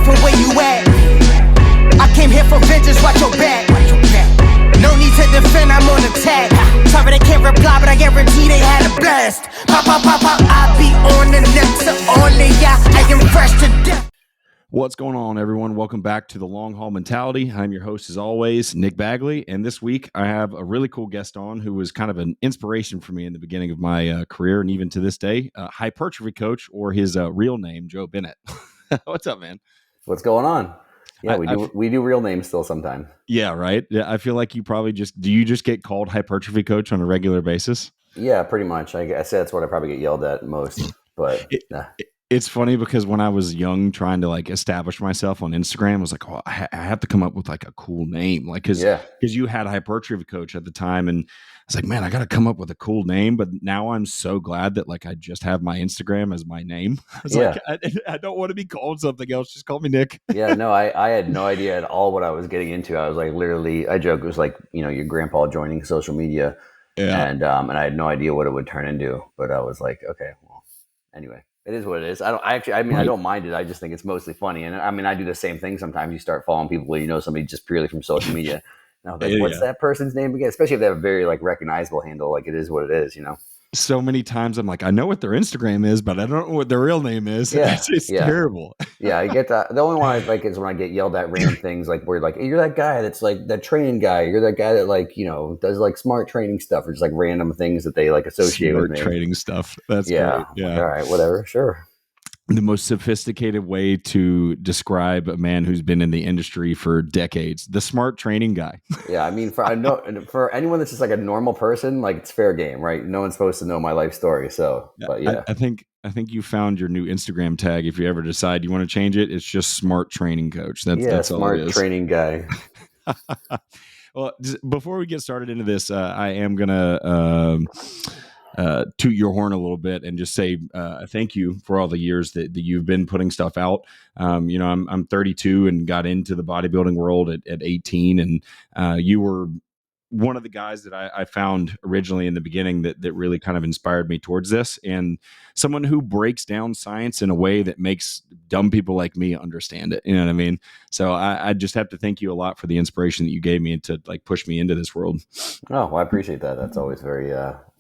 from where you at. I came here for vengeance, watch your back. No need to defend, I'm on attack. Sorry they can't reply, but I guarantee they had a blast. Pop, pop, pop, pop, I be on the next only, yeah, I am fresh to death. What's going on, everyone? Welcome back to the Long Haul Mentality. I'm your host, as always, Nick Bagley, and this week I have a really cool guest on who was kind of an inspiration for me in the beginning of my career, and even to this day, Hypertrophy Coach, or his real name, Joe Bennett. What's up, man? What's going on? Yeah, we do real names still sometimes. Yeah, right. Yeah, I feel like you probably do you just get called Hypertrophy Coach on a regular basis? Yeah, pretty much. I say that's what I probably get yelled at most. But it's funny because when I was young, trying to like establish myself on Instagram, I was like, oh, I have to come up with like a cool name, like because you had Hypertrophy Coach at the time, and I was like, man, I got to come up with a cool name. But now I'm so glad that like I just have my Instagram as my name. I was like, I don't want to be called something else. Just call me Nick. Yeah, no, I had no idea at all what I was getting into. I was like, literally, I joke, it was like, your grandpa joining social media, and I had no idea what it would turn into. But I was like, okay, well, anyway. It is what it is. I don't mind it. I just think it's mostly funny. And I mean, I do the same thing sometimes. You start following people where you know somebody just purely from social media. And I was like, what's that person's name again? Especially if they have a very like recognizable handle. Like it is what it is, So many times I'm like, I know what their Instagram is, but I don't know what their real name is. Yeah, it's terrible. Yeah, I get that. The only one I like is when I get yelled at random things like where like, hey, you're that guy that's like that training guy. You're that guy that like, does like smart training stuff or just like random things that they like associate with me. Training stuff. That's great. Yeah. Like, all right, whatever. Sure. The most sophisticated way to describe a man who's been in the industry for decades, the smart training guy. Yeah, I mean, for anyone that's just like a normal person, like it's fair game, right? No one's supposed to know my life story. So, but yeah, I think you found your new Instagram tag. If you ever decide you want to change it, it's just smart training coach. That's smart all it is. Training guy. Well, before we get started into this, I am gonna toot your horn a little bit and just say thank you for all the years that you've been putting stuff out. I'm 32 and got into the bodybuilding world at 18, and you were one of the guys that I found originally in the beginning that really kind of inspired me towards this, and someone who breaks down science in a way that makes dumb people like me understand it. You know what I mean? So I just have to thank you a lot for the inspiration that you gave me to like push me into this world. Oh, well, I appreciate that. That's always very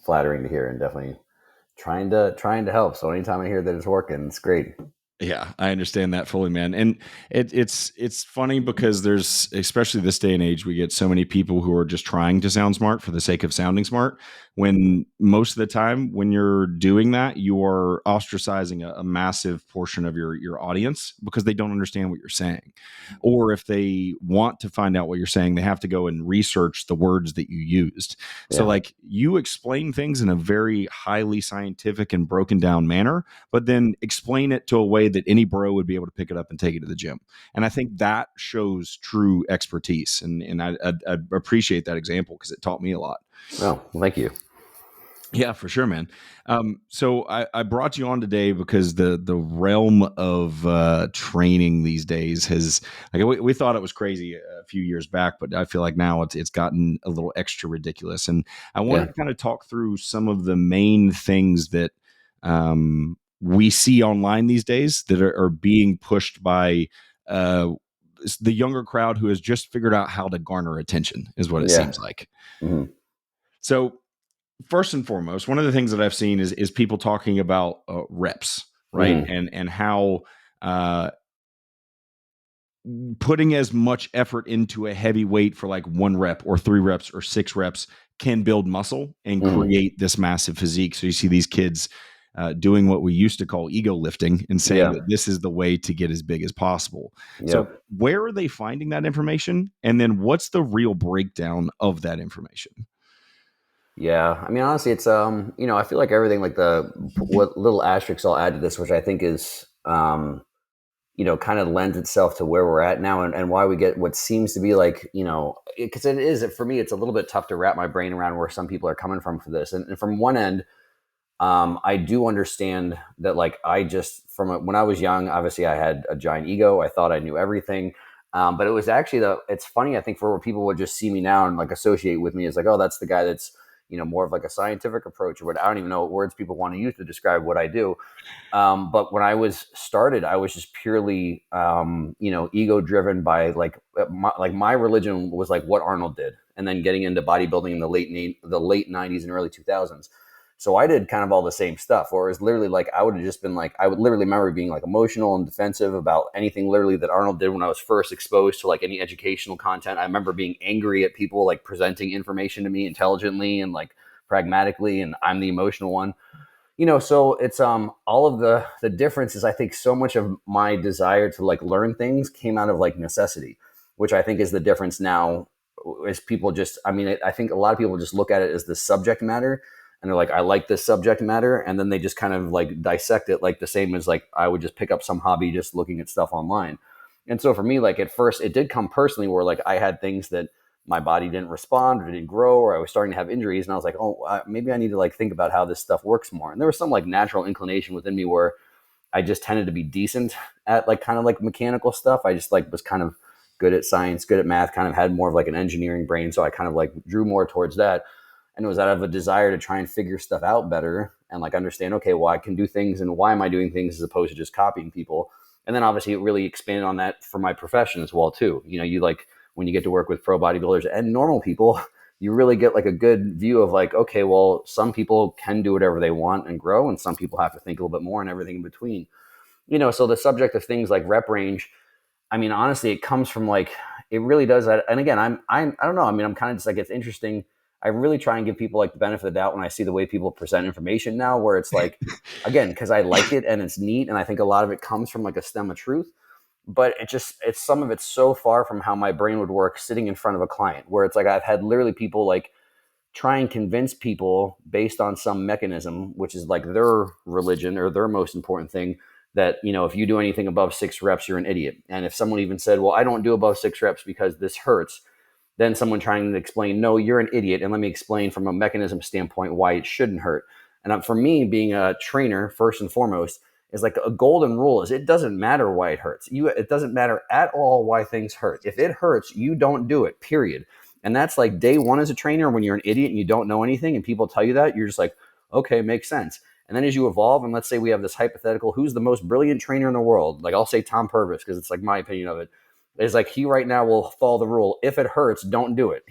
flattering to hear, and definitely trying to help. So anytime I hear that it's working, it's great. Yeah, I understand that fully, man. And it's funny because there's, especially this day and age, we get so many people who are just trying to sound smart for the sake of sounding smart, when most of the time when you're doing that, you are ostracizing a massive portion of your audience because they don't understand what you're saying. Or if they want to find out what you're saying, they have to go and research the words that you used. Yeah. So like you explain things in a very highly scientific and broken down manner, but then explain it to a way that any bro would be able to pick it up and take it to the gym. And I think that shows true expertise. And I appreciate that example because it taught me a lot. Oh, well, thank you. Yeah, for sure, man. So I brought you on today because the realm of training these days has, like, we thought it was crazy a few years back, but I feel like now it's gotten a little extra ridiculous. And I want to kind of talk through some of the main things that we see online these days that are being pushed by the younger crowd who has just figured out how to garner attention, is what it seems like. Mm-hmm. So first and foremost, one of the things that I've seen is people talking about reps, right? Mm-hmm. And how putting as much effort into a heavy weight for like 1 rep or 3 reps or 6 reps can build muscle and create this massive physique. So you see these kids doing what we used to call ego lifting and saying that this is the way to get as big as possible. Yep. So where are they finding that information? And then what's the real breakdown of that information? Yeah. I mean, honestly, it's, I feel like everything, like what little asterisks I'll add to this, which I think is, kind of lends itself to where we're at now and why we get what seems to be like, because it is, for me, it's a little bit tough to wrap my brain around where some people are coming from for this. And from one end, I do understand that, like, when I was young, obviously I had a giant ego. I thought I knew everything. But it was actually it's funny, I think, for where people would just see me now and like associate with me as like, oh, that's the guy that's, more of like a scientific approach, or what, I don't even know what words people want to use to describe what I do. But when I was started, I was just purely, ego driven by like my religion was like what Arnold did, and then getting into bodybuilding in the late '90s and early 2000s. So I did kind of all the same stuff, or it was literally like I would have just been like, I would literally remember being like emotional and defensive about anything literally that Arnold did when I was first exposed to like any educational content. I remember being angry at people like presenting information to me intelligently and like pragmatically, and I'm the emotional one. So it's all of the difference is, I think so much of my desire to like learn things came out of like necessity, which I think is the difference now. Is people just, I think a lot of people just look at it as the subject matter, and they're like, I like this subject matter, and then they just kind of like dissect it like the same as like I would just pick up some hobby just looking at stuff online. And so for me, like at first it did come personally where like I had things that my body didn't respond or didn't grow, or I was starting to have injuries, and I was like, oh, maybe I need to like think about how this stuff works more. And there was some like natural inclination within me where I just tended to be decent at like kind of like mechanical stuff. I just like was kind of good at science, good at math, kind of had more of like an engineering brain. So I kind of like drew more towards that. And it was out of a desire to try and figure stuff out better and like understand, okay, well, I can do things, and why am I doing things as opposed to just copying people? And then obviously it really expanded on that for my profession as well too. You like, when you get to work with pro bodybuilders and normal people, you really get like a good view of like, okay, well, some people can do whatever they want and grow, and some people have to think a little bit more, and everything in between. So the subject of things like rep range, honestly, it comes from like, it really does that. And again, I don't know. I'm kind of just like, it's interesting. I really try and give people like the benefit of the doubt when I see the way people present information now, where it's like, again, because I like it and it's neat. And I think a lot of it comes from like a stem of truth. But it's some of it's so far from how my brain would work sitting in front of a client, where it's like I've had literally people like try and convince people based on some mechanism, which is like their religion or their most important thing, that, if you do anything above 6 reps, you're an idiot. And if someone even said, well, I don't do above 6 reps because this hurts, then someone trying to explain, no, you're an idiot, and let me explain from a mechanism standpoint why it shouldn't hurt. And for me, being a trainer, first and foremost, is like a golden rule is it doesn't matter why it hurts. It doesn't matter at all why things hurt. If it hurts, you don't do it, period. And that's like day one as a trainer, when you're an idiot and you don't know anything and people tell you that, you're just like, okay, makes sense. And then as you evolve, and let's say we have this hypothetical, who's the most brilliant trainer in the world? Like I'll say Tom Purvis, because it's like my opinion of it. Is like he right now will follow the rule. If it hurts, don't do it.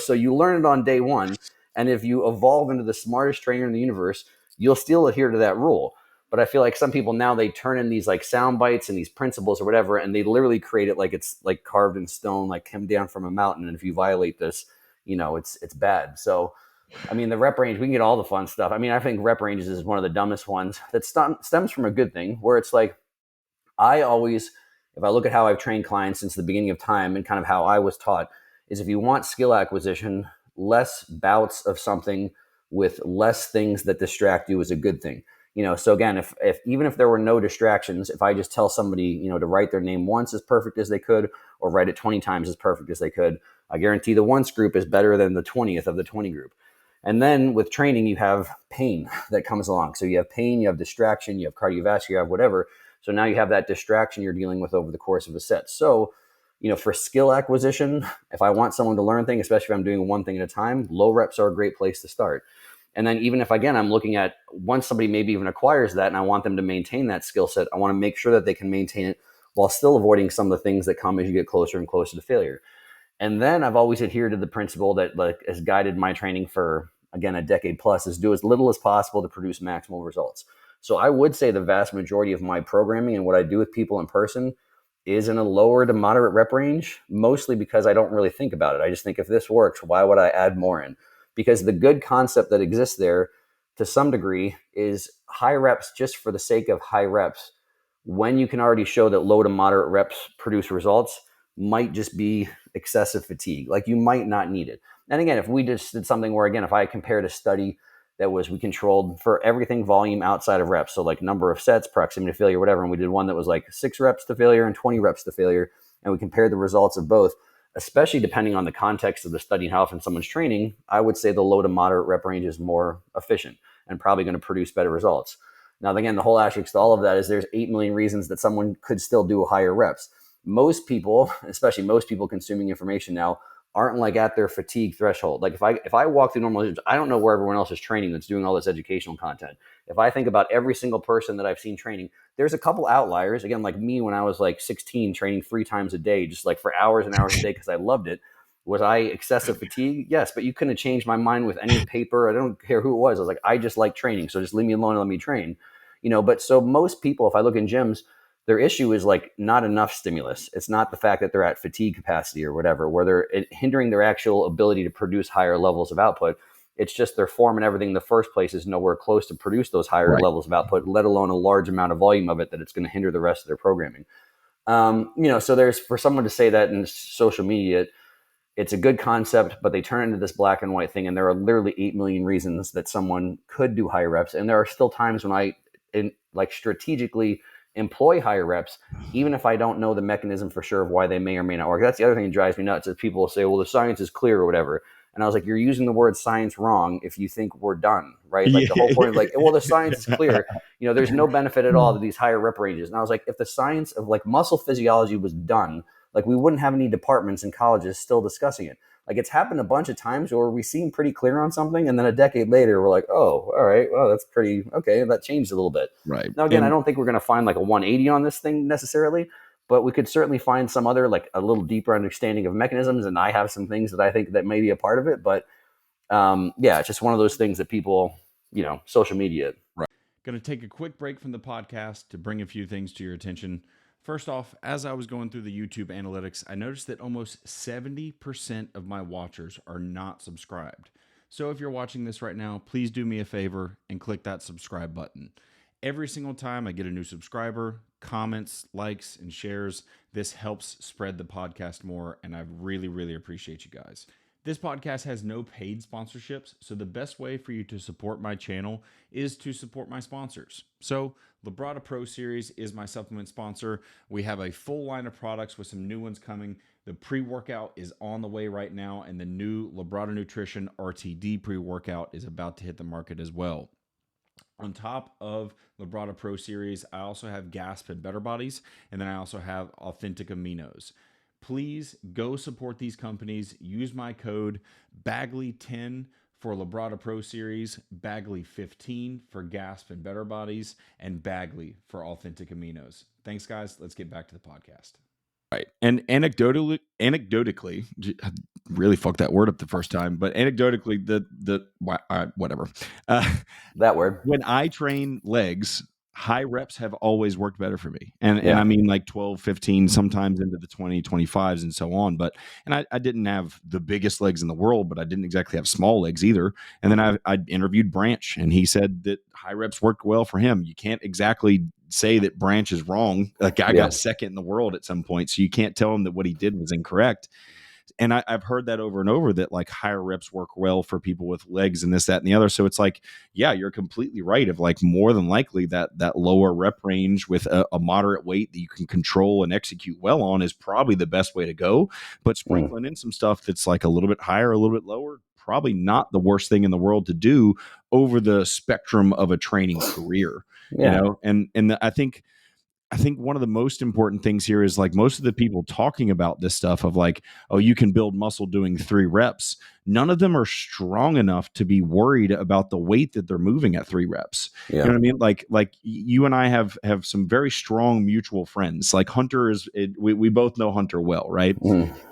So you learn it on day one. And if you evolve into the smartest trainer in the universe, you'll still adhere to that rule. But I feel like some people now, they turn in these like sound bites and these principles or whatever, and they literally create it like it's like carved in stone, like come down from a mountain. And if you violate this, it's bad. So, the rep range, we can get all the fun stuff. I think rep ranges is one of the dumbest ones that stems from a good thing, where it's like, if I look at how I've trained clients since the beginning of time and kind of how I was taught, is if you want skill acquisition, less bouts of something with less things that distract you is a good thing. So again, if even if there were no distractions, if I just tell somebody, to write their name once as perfect as they could, or write it 20 times as perfect as they could, I guarantee the once group is better than the 20th of the 20 group. And then with training, you have pain that comes along. So you have pain, you have distraction, you have cardiovascular, you have whatever. So now you have that distraction you're dealing with over the course of a set. So, for skill acquisition, if I want someone to learn things, especially if I'm doing one thing at a time, low reps are a great place to start. And then even if, again, I'm looking at once somebody maybe even acquires that and I want them to maintain that skill set, I want to make sure that they can maintain it while still avoiding some of the things that come as you get closer and closer to failure. And then I've always adhered to the principle that like has guided my training for, again, a decade plus, is do as little as possible to produce maximal results. So I would say the vast majority of my programming and what I do with people in person is in a lower to moderate rep range, mostly because I don't really think about it. I just think if this works, why would I add more in? Because the good concept that exists there to some degree is high reps just for the sake of high reps, when you can already show that low to moderate reps produce results, might just be excessive fatigue. Like you might not need it. And again, if we just did something where, again, if I compared a study that was, we controlled for everything volume outside of reps, so like number of sets, proximity to failure, whatever, and we did one that was like 6 reps to failure and 20 reps to failure, and we compared the results of both, especially depending on the context of the study and how often someone's training, I would say the low to moderate rep range is more efficient and probably going to produce better results. Now, again, the whole asterisk to all of that is there's 8 million reasons that someone could still do higher reps. Most people, especially most people consuming information now, aren't like at their fatigue threshold. Like if I walk through normal gyms, I don't know where everyone else is training that's doing all this educational content. If I think about every single person that I've seen training, there's a couple outliers. Again, like me when I was like 16, training 3 times a day, just like for hours and hours a day because I loved it. Was I excessive fatigue? Yes, but you couldn't have changed my mind with any paper. I don't care who it was. I was like, I just like training, so just leave me alone and let me train. But so most people, if I look in gyms, their issue is like not enough stimulus. It's not the fact that they're at fatigue capacity or whatever, where they're hindering their actual ability to produce higher levels of output. It's just their form and everything in the first place is nowhere close to produce those higher levels of output, let alone a large amount of volume of it that it's going to hinder the rest of their programming. So there's, for someone to say that in social media, it's a good concept, but they turn into this black and white thing. And there are literally 8 million reasons that someone could do higher reps. And there are still times when I strategically employ higher reps, even if I don't know the mechanism for sure of why they may or may not work. That's the other thing that drives me nuts is people will say, well, the science is clear or whatever. And I was like, you're using the word science wrong if you think we're done, right? Like the whole point of like, well, the science is clear. There's no benefit at all to these higher rep ranges. And I was like, if the science of like muscle physiology was done, like we wouldn't have any departments in colleges still discussing it. Like it's happened a bunch of times where we seem pretty clear on something. And then a decade later, we're like, oh, all right, well, that's pretty, okay. That changed a little bit. Right. Now, again, I don't think we're going to find like a 180 on this thing necessarily, but we could certainly find some other, like a little deeper understanding of mechanisms. And I have some things that I think that may be a part of it, but it's just one of those things that people, social media. Right. Going to take a quick break from the podcast to bring a few things to your attention. First off, as I was going through the YouTube analytics, I noticed that almost 70% of my watchers are not subscribed. So if you're watching this right now, please do me a favor and click that subscribe button. Every single time I get a new subscriber, comments, likes, and shares, this helps spread the podcast more, and I really, really appreciate you guys. This podcast has no paid sponsorships, so the best way for you to support my channel is to support my sponsors. So Labrada Pro Series is my supplement sponsor. We have a full line of products with some new ones coming. The pre-workout is on the way right now, and the new Labrada Nutrition RTD pre-workout is about to hit the market as well. On top of Labrada Pro Series, I also have Gasp and Better Bodies, and then I also have Authentic Aminos. Please go support these companies. Use my code Bagley10 for Labrada Pro Series, Bagley15 for Gasp and Better Bodies, and Bagley for Authentic Aminos. Thanks, guys. Let's get back to the podcast. Right. And anecdotally, I really fucked that word up the first time, but anecdotally, whatever. That word. When I train legs, high reps have always worked better for me. And I mean like 12, 15, sometimes into the 20, 25s and so on. And I didn't have the biggest legs in the world, but I didn't exactly have small legs either. And then I interviewed Branch, and he said that high reps worked well for him. You can't exactly say that Branch is wrong. Like I got second in the world at some point. So you can't tell him that what he did was incorrect. And I've heard that over and over, that like higher reps work well for people with legs and this, that, and the other. So it's like, yeah, you're completely right. Of like more than likely that lower rep range with a moderate weight that you can control and execute well on is probably the best way to go. But sprinkling in some stuff that's like a little bit higher, a little bit lower, probably not the worst thing in the world to do over the spectrum of a training career, And I think one of the most important things here is like most of the people talking about this stuff of like, oh, you can build muscle doing 3 reps. None of them are strong enough to be worried about the weight that they're moving at 3 reps. You know what I mean? Like you and I have some very strong mutual friends. Like Hunter we both know Hunter well, right?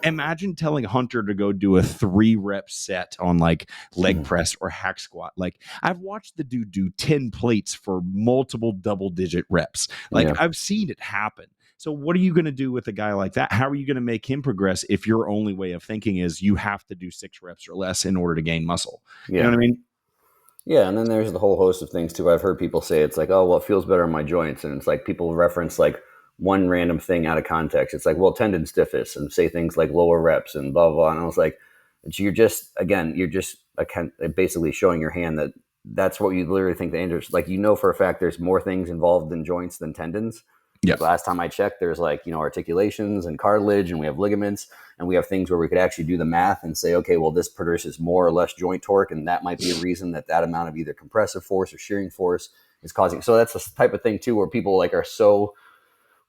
Imagine telling Hunter to go do a 3 rep set on like leg press or hack squat. Like I've watched the dude do 10 plates for multiple double-digit reps. Like I've seen it happen. So what are you going to do with a guy like that? How are you going to make him progress if your only way of thinking is you have to do 6 reps or less in order to gain muscle? You know what I mean? Yeah, and then there's the whole host of things too. I've heard people say it's like, oh, well, it feels better in my joints. And it's like people reference like one random thing out of context. It's like, well, tendon stiffness, and say things like lower reps and blah, blah. And I was like, you're just basically showing your hand that that's what you literally think the injuries. Like, for a fact there's more things involved in joints than tendons. Yeah. Like last time I checked, there's like, articulations and cartilage, and we have ligaments, and we have things where we could actually do the math and say, okay, well, this produces more or less joint torque, and that might be a reason that amount of either compressive force or shearing force is causing. So that's the type of thing too, where people like are so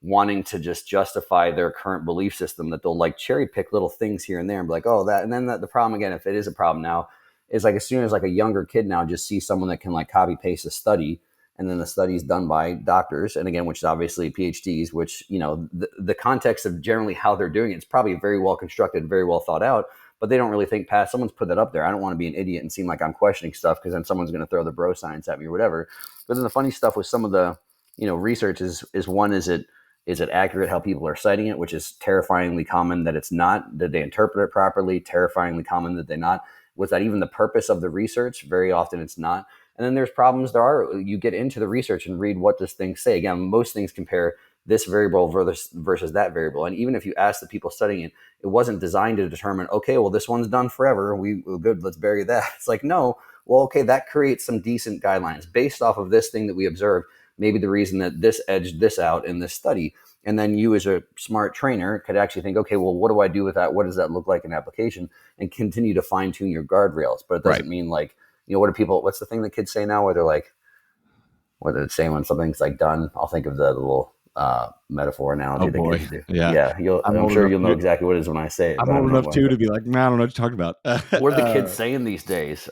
wanting to just justify their current belief system, that they'll like cherry pick little things here and there and be like, oh, that. And then the problem again, if it is a problem now, is like as soon as like a younger kid now just sees someone that can like copy paste a study, and then the study is done by doctors, and again, which is obviously PhDs, which, you know, the context of generally how they're doing it's probably very well constructed, very well thought out, but they don't really think past, someone's put that up there. I don't want to be an idiot and seem like I'm questioning stuff, because then someone's going to throw the bro science at me or whatever. But then the funny stuff with some of the, you know, research is one, is it accurate how people are citing it, which is terrifyingly common that it's not. Did they interpret it properly? Terrifyingly common that they're not. Was that even the purpose of the research? Very often it's not. And then there's problems. You get into the research and read what does things say. Again, most things compare this variable versus that variable. And even if you ask the people studying it, it wasn't designed to determine, okay, well, this one's done forever. We're good. Let's bury that. It's like, no, well, okay, that creates some decent guidelines based off of this thing that we observed. Maybe the reason that this edged this out in this study. And then you as a smart trainer could actually think, okay, well, what do I do with that? What does that look like in application? And continue to fine tune your guardrails. But it doesn't mean like, you know, what's the thing that kids say now where they're like, what do they say when something's like done? I'll think of the little metaphor analogy that kids do. Yeah. I'm sure you'll know exactly what it is when I say it. I'm old enough too to be like, man, I don't know what you're talking about. What are the kids saying these days?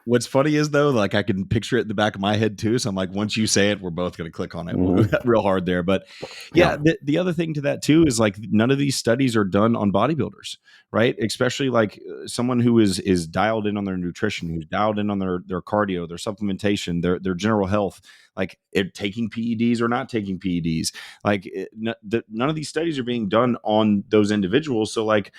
What's funny is though, like I can picture it in the back of my head too. So I'm like, once you say it, we're both going to click on it real hard there. But yeah. The other thing to that too is like none of these studies are done on bodybuilders, right? Especially like someone who is dialed in on their nutrition, who's dialed in on their cardio, their supplementation, their general health, like taking PEDs or not taking PEDs. Like none of these studies are being done on those individuals. So like,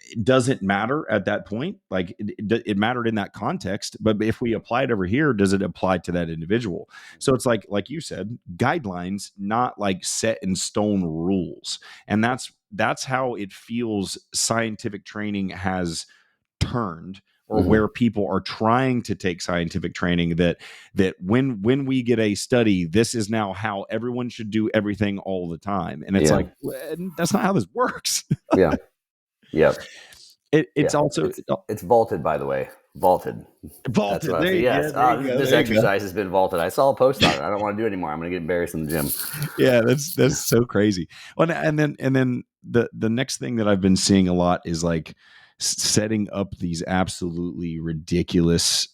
it doesn't matter at that point. Like it mattered in that context, but if we apply it over here, does it apply to that individual? So it's like you said, guidelines, not like set in stone rules. And that's how it feels scientific training has turned, or where people are trying to take scientific training, that when we get a study, this is now how everyone should do everything all the time. And it's like, that's not how this works. Yeah. Yep. It's also it's vaulted, by the way. Vaulted. Yes. This exercise has been vaulted. I saw a post on it. I don't want to do it anymore. I'm going to get embarrassed in the gym. Yeah, that's so crazy. Well, and then the next thing that I've been seeing a lot is like setting up these absolutely ridiculous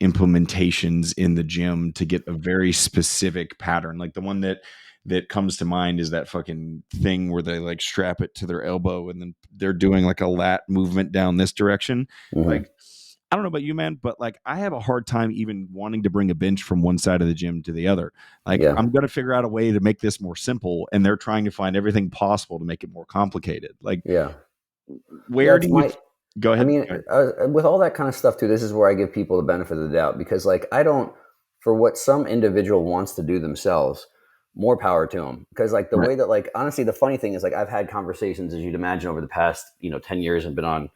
implementations in the gym to get a very specific pattern. Like the one that comes to mind is that fucking thing where they like strap it to their elbow and then they're doing like a lat movement down this direction. Like, I don't know about you, man, but like I have a hard time even wanting to bring a bench from one side of the gym to the other. Like I'm going to figure out a way to make this more simple, and they're trying to find everything possible to make it more complicated. Like, where do you go ahead? I mean, with all that kind of stuff too, this is where I give people the benefit of the doubt, because like for what some individual wants to do themselves, more power to them. Because like the way that, like, honestly, the funny thing is, like, I've had conversations, as you'd imagine, over the past, 10 years, and been on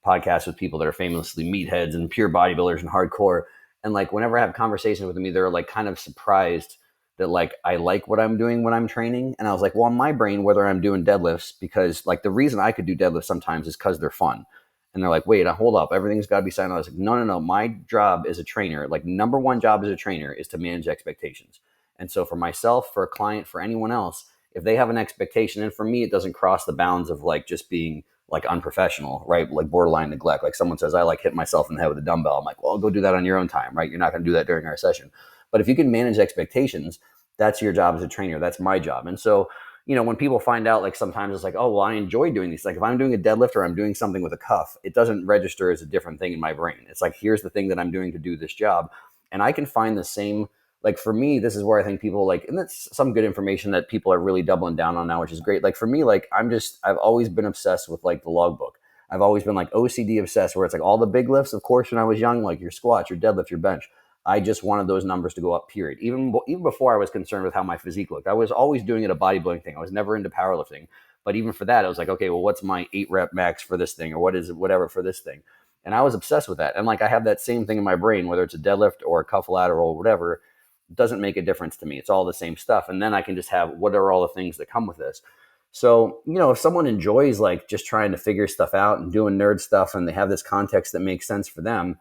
podcasts with people that are famously meatheads and pure bodybuilders and hardcore. And like, whenever I have conversations with them, they're like kind of surprised that like, I like what I'm doing when I'm training. And I was like, well, in my brain, whether I'm doing deadlifts, because like the reason I could do deadlifts sometimes is because they're fun. And they're like, wait, hold up, everything's got to be signed. I was like, no. My job as a trainer, like number one job as a trainer, is to manage expectations. And so for myself, for a client, for anyone else, if they have an expectation, and for me, it doesn't cross the bounds of like just being like unprofessional, right? Like borderline neglect. Like someone says, I like hit myself in the head with a dumbbell. I'm like, well, go do that on your own time, right? You're not going to do that during our session. But if you can manage expectations, that's your job as a trainer. That's my job. And so, when people find out, like sometimes it's like, oh, well, I enjoy doing these. Like if I'm doing a deadlift or I'm doing something with a cuff, it doesn't register as a different thing in my brain. It's like, here's the thing that I'm doing to do this job. And I can find the same. Like for me, this is where I think people like, and that's some good information that people are really doubling down on now, which is great. Like for me, like I've always been obsessed with like the logbook. I've always been like OCD obsessed, where it's like all the big lifts, of course, when I was young, like your squats, your deadlift, your bench. I just wanted those numbers to go up, period. Even before I was concerned with how my physique looked, I was always doing it a bodybuilding thing. I was never into powerlifting. But even for that, I was like, okay, well, what's my 8 rep max for this thing? Or what is it, whatever for this thing? And I was obsessed with that. And like I have that same thing in my brain, whether it's a deadlift or a cuff lateral or whatever, doesn't make a difference to me. It's all the same stuff. And then I can just have, what are all the things that come with this? So, if someone enjoys like just trying to figure stuff out and doing nerd stuff, and they have this context that makes sense for them,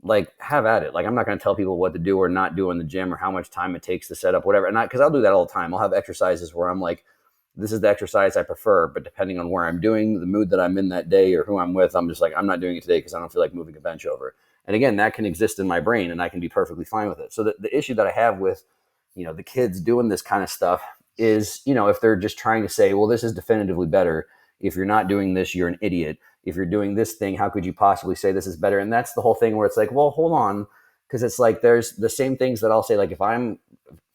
like have at it. Like, I'm not going to tell people what to do or not do in the gym or how much time it takes to set up whatever. And because I'll do that all the time. I'll have exercises where I'm like, this is the exercise I prefer, but depending on where I'm doing, the mood that I'm in that day or who I'm with, I'm just like, I'm not doing it today because I don't feel like moving a bench over. And again, that can exist in my brain and I can be perfectly fine with it. So the issue that I have with, the kids doing this kind of stuff is, if they're just trying to say, well, this is definitively better. If you're not doing this, you're an idiot. If you're doing this thing, how could you possibly say this is better? And that's the whole thing where it's like, well, hold on. Because it's like, there's the same things that I'll say, like if I'm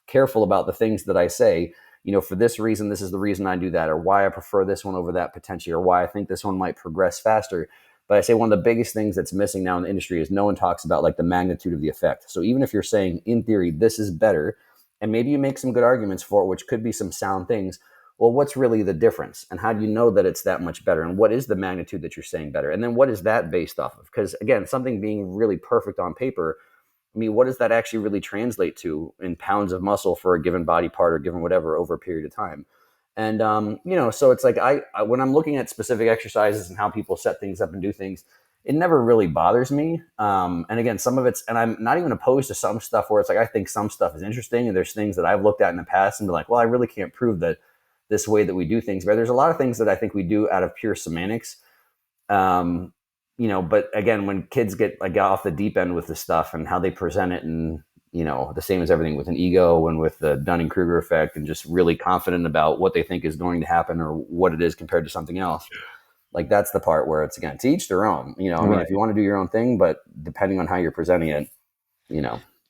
careful about the things that I say, for this reason, this is the reason I do that, or why I prefer this one over that potentially, or why I think this one might progress faster. But I say one of the biggest things that's missing now in the industry is no one talks about like the magnitude of the effect. So even if you're saying in theory, this is better, and maybe you make some good arguments for it, which could be some sound things, well, what's really the difference? And how do you know that it's that much better? And what is the magnitude that you're saying better? And then what is that based off of? Because again, something being really perfect on paper, I mean, what does that actually really translate to in pounds of muscle for a given body part or given whatever over a period of time? And, so it's like I when I'm looking at specific exercises and how people set things up and do things, it never really bothers me. And again, some of it's, and I'm not even opposed to some stuff where it's like, I think some stuff is interesting and there's things that I've looked at in the past and be like, well, I really can't prove that this way that we do things, but there's a lot of things that I think we do out of pure semantics. But again, when kids get like off the deep end with the stuff and how they present it, and the same as everything with an ego and with the Dunning-Kruger effect, and just really confident about what they think is going to happen or what it is compared to something else. Like that's the part where it's, again, to each their own. I mean, if you want to do your own thing, but depending on how you're presenting it,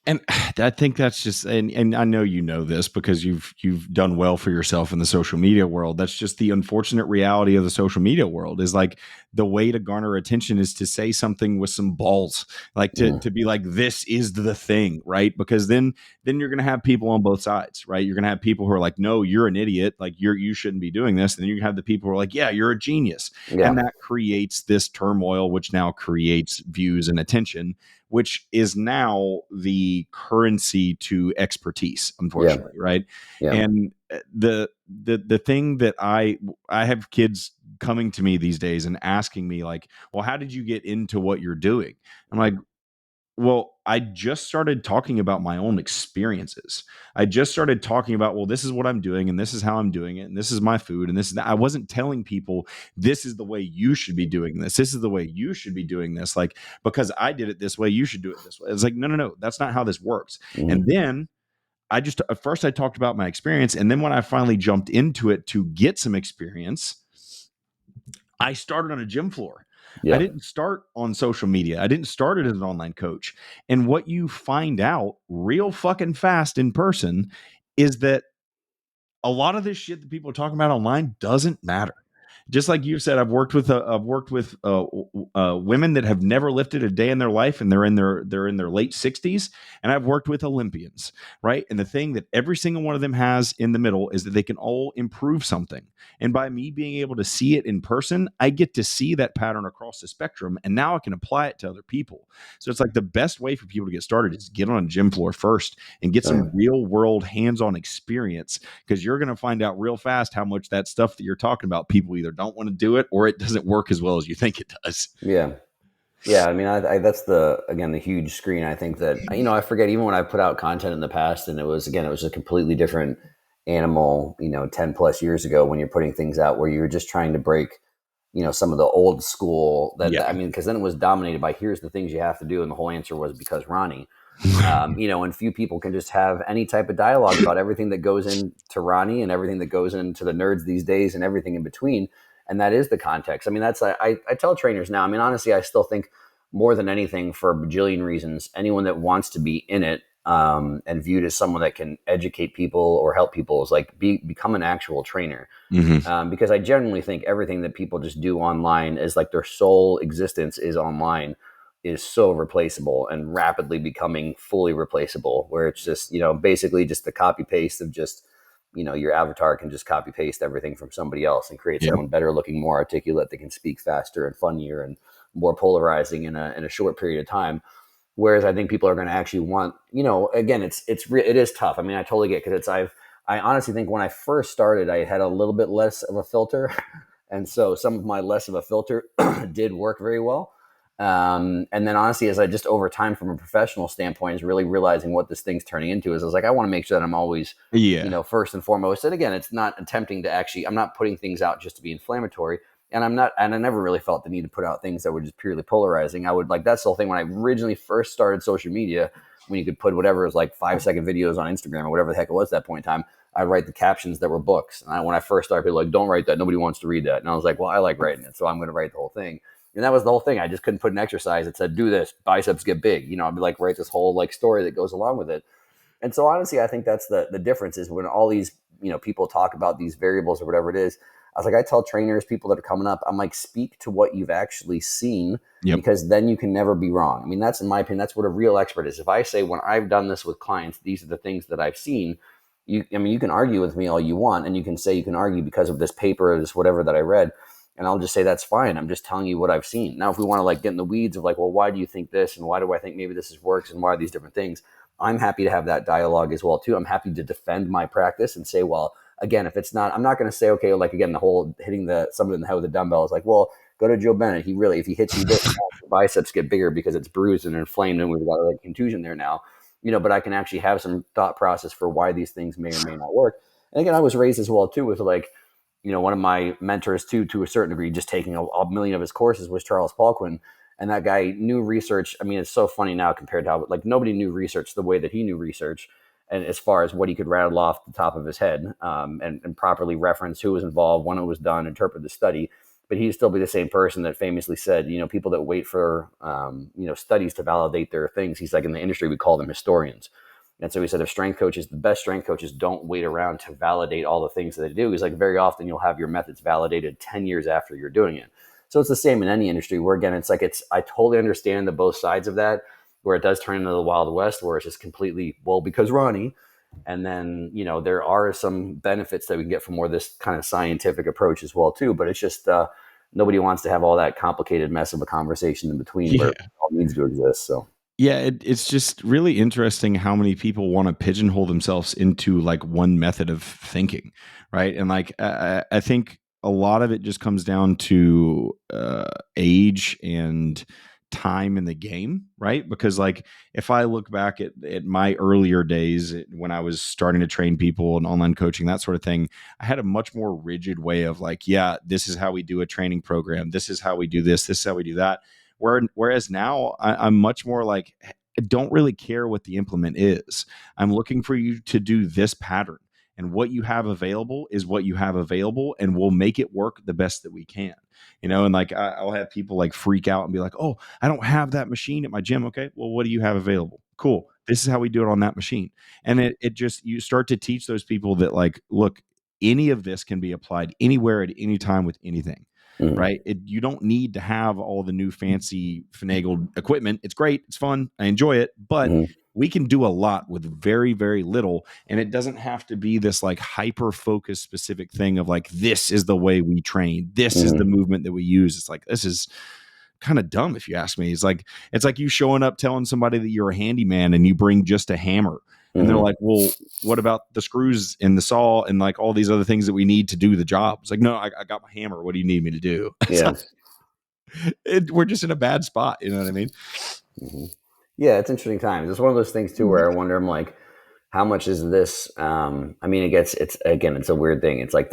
And I think that's just, and I know this because you've done well for yourself in the social media world. That's just the unfortunate reality of the social media world, is like the way to garner attention is to say something with some balls, like to be like, this is the thing, right? Because then you're going to have people on both sides, right? You're going to have people who are like, no, you're an idiot, like you shouldn't be doing this. And then you have the people who are like, yeah, you're a genius. Yeah. And that creates this turmoil, which now creates views and attention, which is now the currency to expertise, unfortunately, right? Yeah. And the thing that I have kids coming to me these days and asking me like, well, how did you get into what you're doing? I'm like, well, I just started talking about my own experiences. I just started talking about, well, this is what I'm doing and this is how I'm doing it. And this is my food. And this is that. I wasn't telling people this is the way you should be doing this. This is the way you should be doing this. Like, because I did it this way, you should do it this way. It's like, no. That's not how this works. And then at first I talked about my experience. And then when I finally jumped into it to get some experience, I started on a gym floor. Yeah. I didn't start on social media. I didn't start it as an online coach. And what you find out real fucking fast in person is that a lot of this shit that people are talking about online doesn't matter. Just like you said, I've worked with women that have never lifted a day in their life, and they're in their late 60s. And I've worked with Olympians, right? And the thing that every single one of them has in the middle is that they can all improve something. And by me being able to see it in person, I get to see that pattern across the spectrum, and now I can apply it to other people. So it's like the best way for people to get started is get on a gym floor first and get some real world hands-on experience, because you're going to find out real fast how much that stuff that you're talking about, people either don't want to do it or it doesn't work as well as you think it does. Yeah. I mean, I that's the huge screen. I think that, I forget, even when I put out content in the past and it was a completely different animal, 10 plus years ago, when you're putting things out where you're just trying to break, some of the old school because then it was dominated by, here's the things you have to do. And the whole answer was because Ronnie, and few people can just have any type of dialogue about everything that goes into Ronnie and everything that goes into the nerds these days and everything in between. And that is the context. I mean, I tell trainers now, I mean, honestly, I still think more than anything, for a bajillion reasons, anyone that wants to be in it and viewed as someone that can educate people or help people is like become an actual trainer. Because I genuinely think everything that people just do online is like their sole existence is online, is so replaceable and rapidly becoming fully replaceable, where it's just, basically just the copy paste of just, your avatar can just copy paste everything from somebody else and create someone better looking, more articulate, that can speak faster and funnier and more polarizing in a short period of time. Whereas I think people are going to actually want, again, it is tough. I mean, I totally get, because I honestly think when I first started, I had a little bit less of a filter. And so some of my less of a filter did work very well. And then honestly, as I just over time from a professional standpoint is really realizing what this thing's turning into is I was like, I want to make sure that I'm always, first and foremost. And again, it's not attempting to I'm not putting things out just to be inflammatory. And I never really felt the need to put out things that were just purely polarizing. I would that's the whole thing when I originally first started social media, when you could put whatever was like 5-second videos on Instagram or whatever the heck it was at that point in time, I write the captions that were books. And when I first started, people were like, don't write that. Nobody wants to read that. And I was like, well, I like writing it, so I'm going to write the whole thing. And that was the whole thing. I just couldn't put an exercise that said, do this, biceps get big. I'd be like, write this whole like story that goes along with it. And so honestly, I think that's the difference is when all these, people talk about these variables or whatever it is. I was like, I tell trainers, people that are coming up, I'm like, speak to what you've actually seen, because then you can never be wrong. I mean, that's in my opinion, that's what a real expert is. If I say, when I've done this with clients, these are the things that I've seen, you can argue with me all you want. And you can say, you can argue because of this paper or this whatever that I read. And I'll just say, that's fine. I'm just telling you what I've seen. Now, if we want to like get in the weeds of like, well, why do you think this? And why do I think maybe this works? And why are these different things? I'm happy to have that dialogue as well, too. I'm happy to defend my practice and say, well, again, if it's not, I'm not going to say, okay, like again, the whole hitting someone in the head with a dumbbell is like, well, go to Joe Bennett. If he hits you this, your biceps get bigger because it's bruised and inflamed and we've got a contusion there now, but I can actually have some thought process for why these things may or may not work. And again, I was raised as well, too, with like, one of my mentors too, to a certain degree, just taking a million of his courses was Charles Poliquin. And that guy knew research. I mean, it's so funny now compared to how like nobody knew research the way that he knew research. And as far as what he could rattle off the top of his head and properly reference who was involved, when it was done, interpret the study. But he'd still be the same person that famously said, people that wait for, studies to validate their things. He's like, in the industry, we call them historians. And so he said, the best strength coaches don't wait around to validate all the things that they do. He's like, very often you'll have your methods validated 10 years after you're doing it. So it's the same in any industry where, again, it's like, I totally understand the both sides of that, where it does turn into the Wild West, where it's just completely, well, because Ronnie. And then, there are some benefits that we can get from more this kind of scientific approach as well, too. But it's just nobody wants to have all that complicated mess of a conversation in between where it all needs to exist. So. Yeah, it's just really interesting how many people want to pigeonhole themselves into like one method of thinking, right? And like I think a lot of it just comes down to age and time in the game, right? Because like if I look back at my earlier days when I was starting to train people and online coaching, that sort of thing, I had a much more rigid way of like, yeah, this is how we do a training program. This is how we do this. This is how we do that. Whereas now I'm much more like, I don't really care what the implement is. I'm looking for you to do this pattern, and what you have available is what you have available, and we'll make it work the best that we can. And like I'll have people like freak out and be like, oh, I don't have that machine at my gym. Okay, well, what do you have available? Cool. This is how we do it on that machine. And it just, you start to teach those people that like, look, any of this can be applied anywhere at any time with anything. Mm-hmm. Right. You don't need to have all the new fancy finagled equipment. It's great. It's fun. I enjoy it. But we can do a lot with very, very little. And it doesn't have to be this like hyper focused specific thing of like, this is the way we train. This is the movement that we use. It's like, this is kind of dumb if you ask me. It's like you showing up telling somebody that you're a handyman and you bring just a hammer. And they're like, well, what about the screws and the saw and like all these other things that we need to do the job? It's like, no, I got my hammer. What do you need me to do? Yeah. We're just in a bad spot. You know what I mean? Mm-hmm. Yeah, it's interesting times. It's one of those things too, where I wonder, I'm like, how much is this? I mean, it's a weird thing. It's like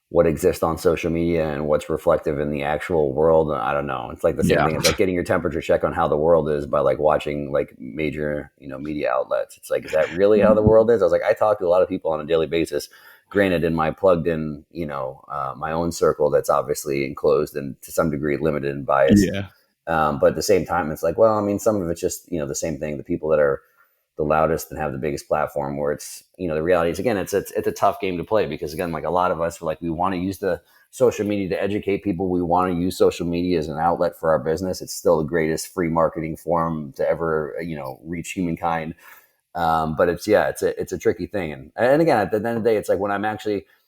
what exists on social media and what's reflective in the actual world. I don't know. It's like the same thing. It's like getting your temperature check on how the world is by like watching like major, media outlets. It's like, is that really how the world is? I was like, I talk to a lot of people on a daily basis, granted in my plugged in, my own circle that's obviously enclosed and to some degree limited and biased. Yeah. But at the same time, it's like, well, I mean, some of it's just, the same thing. The people that are the loudest and have the biggest platform, where it's, the reality is, again, it's a tough game to play, because again, like a lot of us are like, we want to use the social media to educate people. We want to use social media as an outlet for our business. It's still the greatest free marketing form to ever, reach humankind. But it's a tricky thing. And again, at the end of the day, it's like when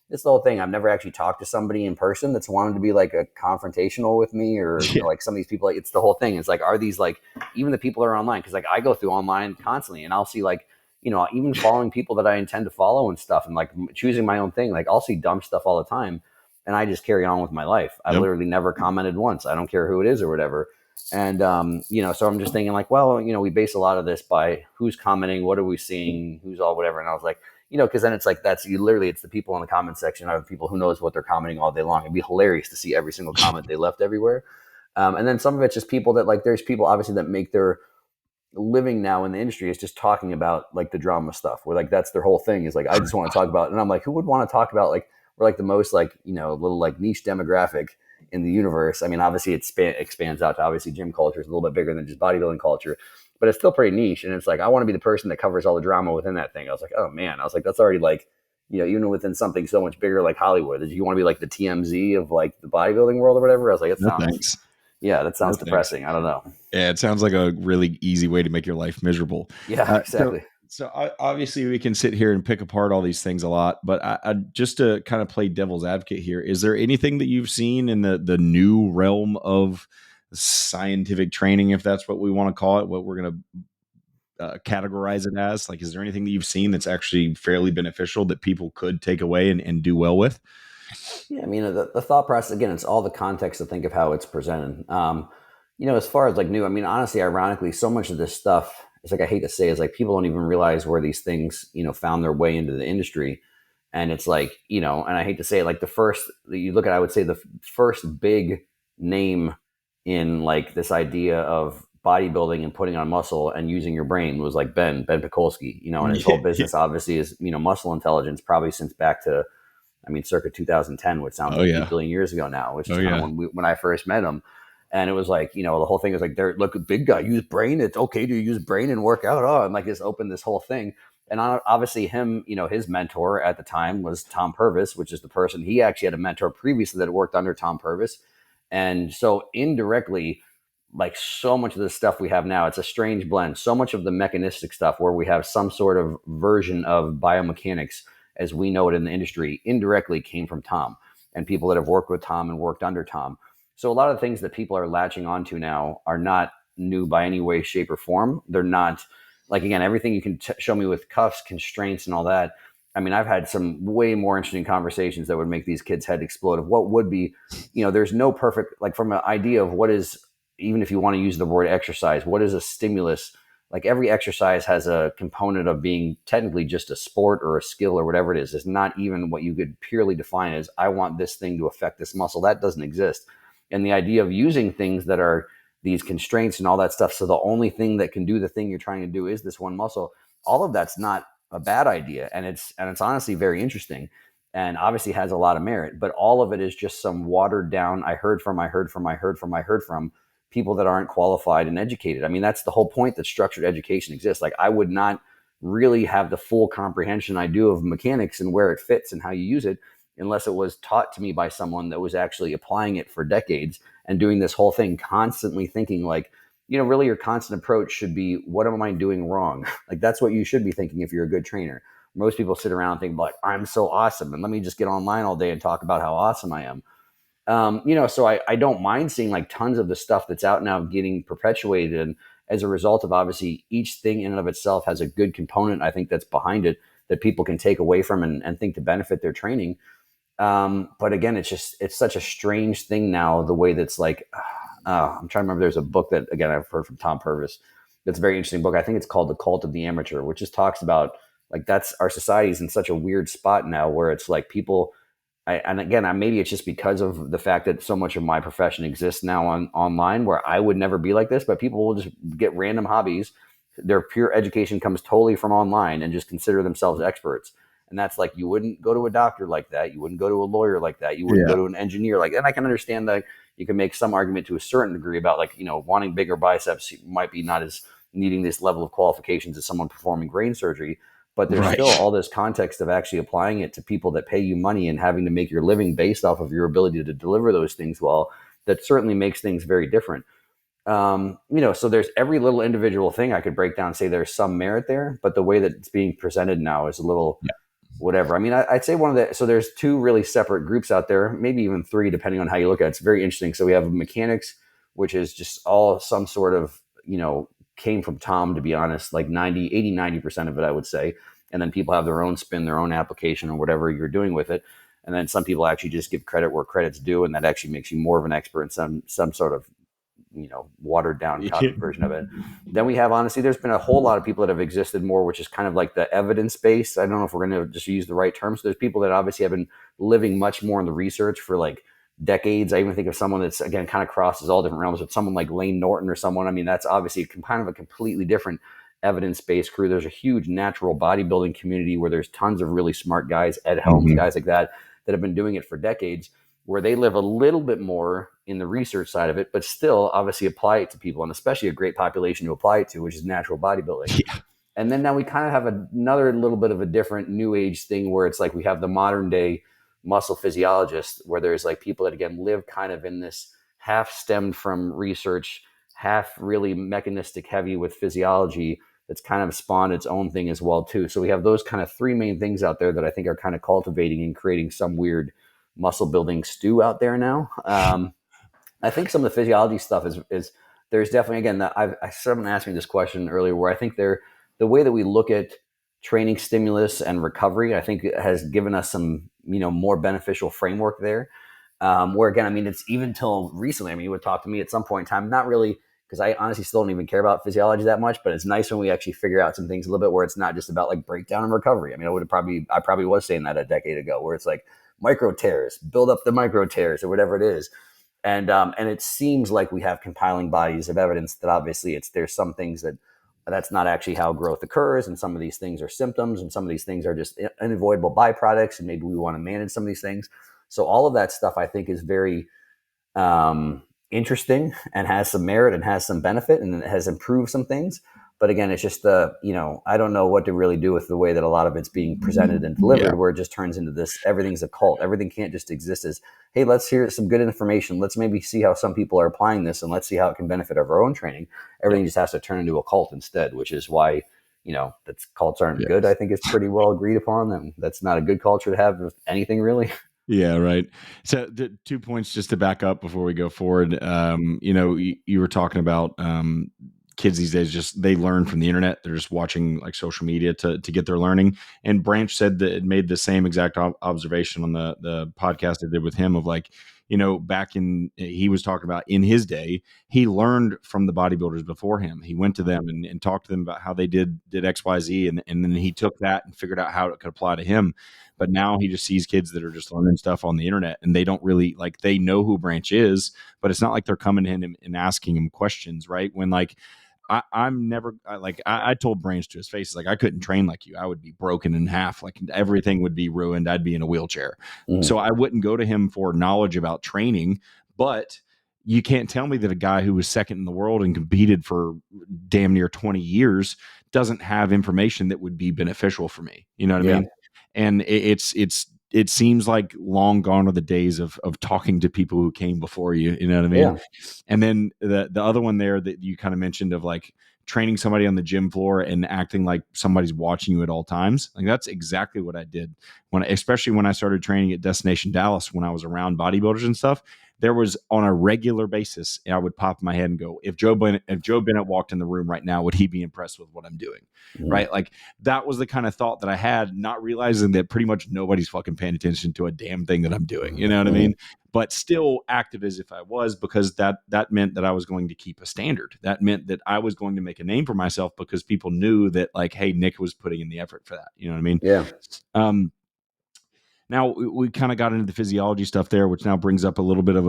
it's the whole thing. I've never actually talked to somebody in person that's wanted to be like a confrontational with me, or like some of these people. Like, it's the whole thing. It's like, are these like even the people that are online? Because like I go through online constantly, and I'll see like even following people that I intend to follow and stuff, and like choosing my own thing. Like I'll see dumb stuff all the time, and I just carry on with my life. I literally never commented once. I don't care who it is or whatever. And, so I'm just thinking like, well, we base a lot of this by who's commenting, what are we seeing, who's all whatever. And I was like, because then it's like, it's the people in the comment section are the people who knows what they're commenting all day long. It'd be hilarious to see every single comment they left everywhere. And then some of it's just people that like, there's people obviously that make their living now in the industry is just talking about like the drama stuff where like, that's their whole thing is like, I just want to talk about, and I'm like, who would want to talk about like, we're like the most like, little like niche demographic in the universe. I mean, obviously it expands out to obviously gym culture is a little bit bigger than just bodybuilding culture, but it's still pretty niche. And it's like, I want to be the person that covers all the drama within that thing. I was like, oh man, I was like, that's already like, even within something so much bigger like Hollywood, you want to be like the TMZ of like the bodybuilding world or whatever. I was like, it sounds, thanks. Yeah, that sounds depressing. I don't know. Yeah, it sounds like a really easy way to make your life miserable. Yeah, exactly. So obviously we can sit here and pick apart all these things a lot, but I just to kind of play devil's advocate here, is there anything that you've seen in the new realm of scientific training, if that's what we want to call it, what we're going to categorize it as? Like, is there anything that you've seen that's actually fairly beneficial that people could take away and do well with? Yeah, I mean, the thought process, again, it's all the context to think of how it's presented. As far as like new, I mean, honestly, ironically, so much of this stuff, it's like, I hate to say, is like people don't even realize where these things, found their way into the industry. And it's like, and I hate to say it, like I would say the first big name in like this idea of bodybuilding and putting on muscle and using your brain was like Ben Pakulski, and his whole business obviously is, muscle intelligence, probably since back to, circa 2010, which sounds like 8 billion years ago now, which is kind of when I first met him. And it was like, the whole thing was like, look, big guy, use brain. It's okay to use brain and work out. Oh, and like just opened this whole thing. And obviously him, his mentor at the time was Tom Purvis, which is the person, he actually had a mentor previously that worked under Tom Purvis. And so indirectly, like so much of the stuff we have now, it's a strange blend. So much of the mechanistic stuff where we have some sort of version of biomechanics as we know it in the industry indirectly came from Tom and people that have worked with Tom and worked under Tom. So a lot of the things that people are latching onto now are not new by any way, shape, or form. They're not like, again, everything you can show me with cuffs, constraints, and all that. I mean, I've had some way more interesting conversations that would make these kids' head explode of what would be, there's no perfect, like from an idea of what is, even if you want to use the word exercise, what is a stimulus? Like every exercise has a component of being technically just a sport or a skill or whatever it is. It's not even what you could purely define as, I want this thing to affect this muscle. That doesn't exist. And the idea of using things that are these constraints and all that stuff, so the only thing that can do the thing you're trying to do is this one muscle, all of that's not a bad idea. And it's honestly very interesting and obviously has a lot of merit, but all of it is just some watered down, I heard from people that aren't qualified and educated. I mean, that's the whole point that structured education exists. Like I would not really have the full comprehension I do of mechanics and where it fits and how you use it unless it was taught to me by someone that was actually applying it for decades and doing this whole thing, constantly thinking like, really your constant approach should be, what am I doing wrong? Like that's what you should be thinking if you're a good trainer. Most people sit around and think like, I'm so awesome, and let me just get online all day and talk about how awesome I am. So I don't mind seeing like tons of the stuff that's out now getting perpetuated. And as a result of obviously each thing in and of itself has a good component, I think that's behind it that people can take away from and think to benefit their training. But again, it's such a strange thing now, the way that's like, I'm trying to remember, there's a book that, again, I've heard from Tom Purvis. That's a very interesting book. I think it's called The Cult of the Amateur, which just talks about like, that's our society's in such a weird spot now where it's like people, and again, maybe it's just because of the fact that so much of my profession exists now online where I would never be like this, but people will just get random hobbies. Their pure education comes totally from online and just consider themselves experts. And that's like, you wouldn't go to a doctor like that. You wouldn't go to a lawyer like that. You wouldn't go to an engineer like that. And I can understand that you can make some argument to a certain degree about like, wanting bigger biceps might be not as needing this level of qualifications as someone performing brain surgery. But there's still all this context of actually applying it to people that pay you money and having to make your living based off of your ability to deliver those things well. That certainly makes things very different. So there's every little individual thing I could break down and say there's some merit there, but the way that it's being presented now is a little whatever. I mean, I'd say so there's two really separate groups out there, maybe even three, depending on how you look at it. It's very interesting. So we have mechanics, which is just all some sort of, came from Tom, to be honest, like 90% of it, I would say. And then people have their own spin, their own application or whatever you're doing with it. And then some people actually just give credit where credit's due. And that actually makes you more of an expert in some sort of watered down copied version of it. Then we have, honestly, there's been a whole lot of people that have existed more, which is kind of like the evidence base. I don't know if we're going to just use the right terms. So there's people that obviously have been living much more in the research for like decades. I even think of someone that's, again, kind of crosses all different realms with someone like Lane Norton or someone. I mean, that's obviously kind of a completely different evidence-based crew. There's a huge natural bodybuilding community where there's tons of really smart guys, Ed Helms, guys like that have been doing it for decades, where they live a little bit more in the research side of it, but still obviously apply it to people, and especially a great population to apply it to, which is natural bodybuilding. Yeah. And then now we kind of have another little bit of a different new age thing where it's like we have the modern day muscle physiologist, where there's like people that, again, live kind of in this half stemmed from research, half really mechanistic heavy with physiology, that's kind of spawned its own thing as well too. So we have those kind of three main things out there that I think are kind of cultivating and creating some weird muscle building stew out there now. I think some of the physiology stuff is there's definitely, again, someone asked me this question earlier, where I think the way that we look at training stimulus and recovery, I think it has given us some, more beneficial framework there. Where, again, I mean, it's even till recently, I mean, you would talk to me at some point in time, not really, because I honestly still don't even care about physiology that much, but it's nice when we actually figure out some things a little bit where it's not just about like breakdown and recovery. I mean, I probably was saying that a decade ago, where it's like micro tears, build up the micro tears or whatever it is. And it seems like we have compiling bodies of evidence that obviously there's some things that's not actually how growth occurs. And some of these things are symptoms, and some of these things are just unavoidable byproducts. And maybe we want to manage some of these things. So all of that stuff, I think, is very interesting and has some merit and has some benefit and it has improved some things. But again, it's just I don't know what to really do with the way that a lot of it's being presented and delivered, where it just turns into this, everything's a cult. Everything can't just exist as, hey, let's hear some good information. Let's maybe see how some people are applying this and let's see how it can benefit of our own training. Everything just has to turn into a cult instead, which is why, that cults aren't good. I think it's pretty well agreed upon, and that's not a good culture to have with anything really. Yeah, right. So the 2 points just to back up before we go forward. You were talking about kids these days, they learn from the internet. They're just watching like social media to get their learning. And Branch said that it made the same exact observation on the podcast I did with him of like, he was talking about in his day, he learned from the bodybuilders before him. He went to them and talked to them about how they did X, Y, Z. And then he took that and figured out how it could apply to him. But now he just sees kids that are just learning stuff on the internet, and they don't really they know who Branch is, but it's not like they're coming to him and asking him questions, right? When I told Branch to his face, like, I couldn't train like you. I would be broken in half. Like everything would be ruined. I'd be in a wheelchair. So I wouldn't go to him for knowledge about training, but you can't tell me that a guy who was second in the world and competed for damn near 20 years doesn't have information that would be beneficial for me. You know what I mean? And it seems like long gone are the days of talking to people who came before you. You know what I mean? Yeah. And then the other one there that you kind of mentioned of like training somebody on the gym floor and acting like somebody's watching you at all times. Like that's exactly what I did especially when I started training at Destination Dallas, when I was around bodybuilders and stuff. There was on a regular basis, I would pop my head and go, if Joe Bennett walked in the room right now, would he be impressed with what I'm doing? Right? Like that was the kind of thought that I had, not realizing that pretty much nobody's fucking paying attention to a damn thing that I'm doing. You know what I mean? But still acted as if I was, because that meant that I was going to keep a standard. That meant that I was going to make a name for myself, because people knew that like, hey, Nick was putting in the effort for that. You know what I mean? Yeah. Now we kind of got into the physiology stuff there, which now brings up a little bit of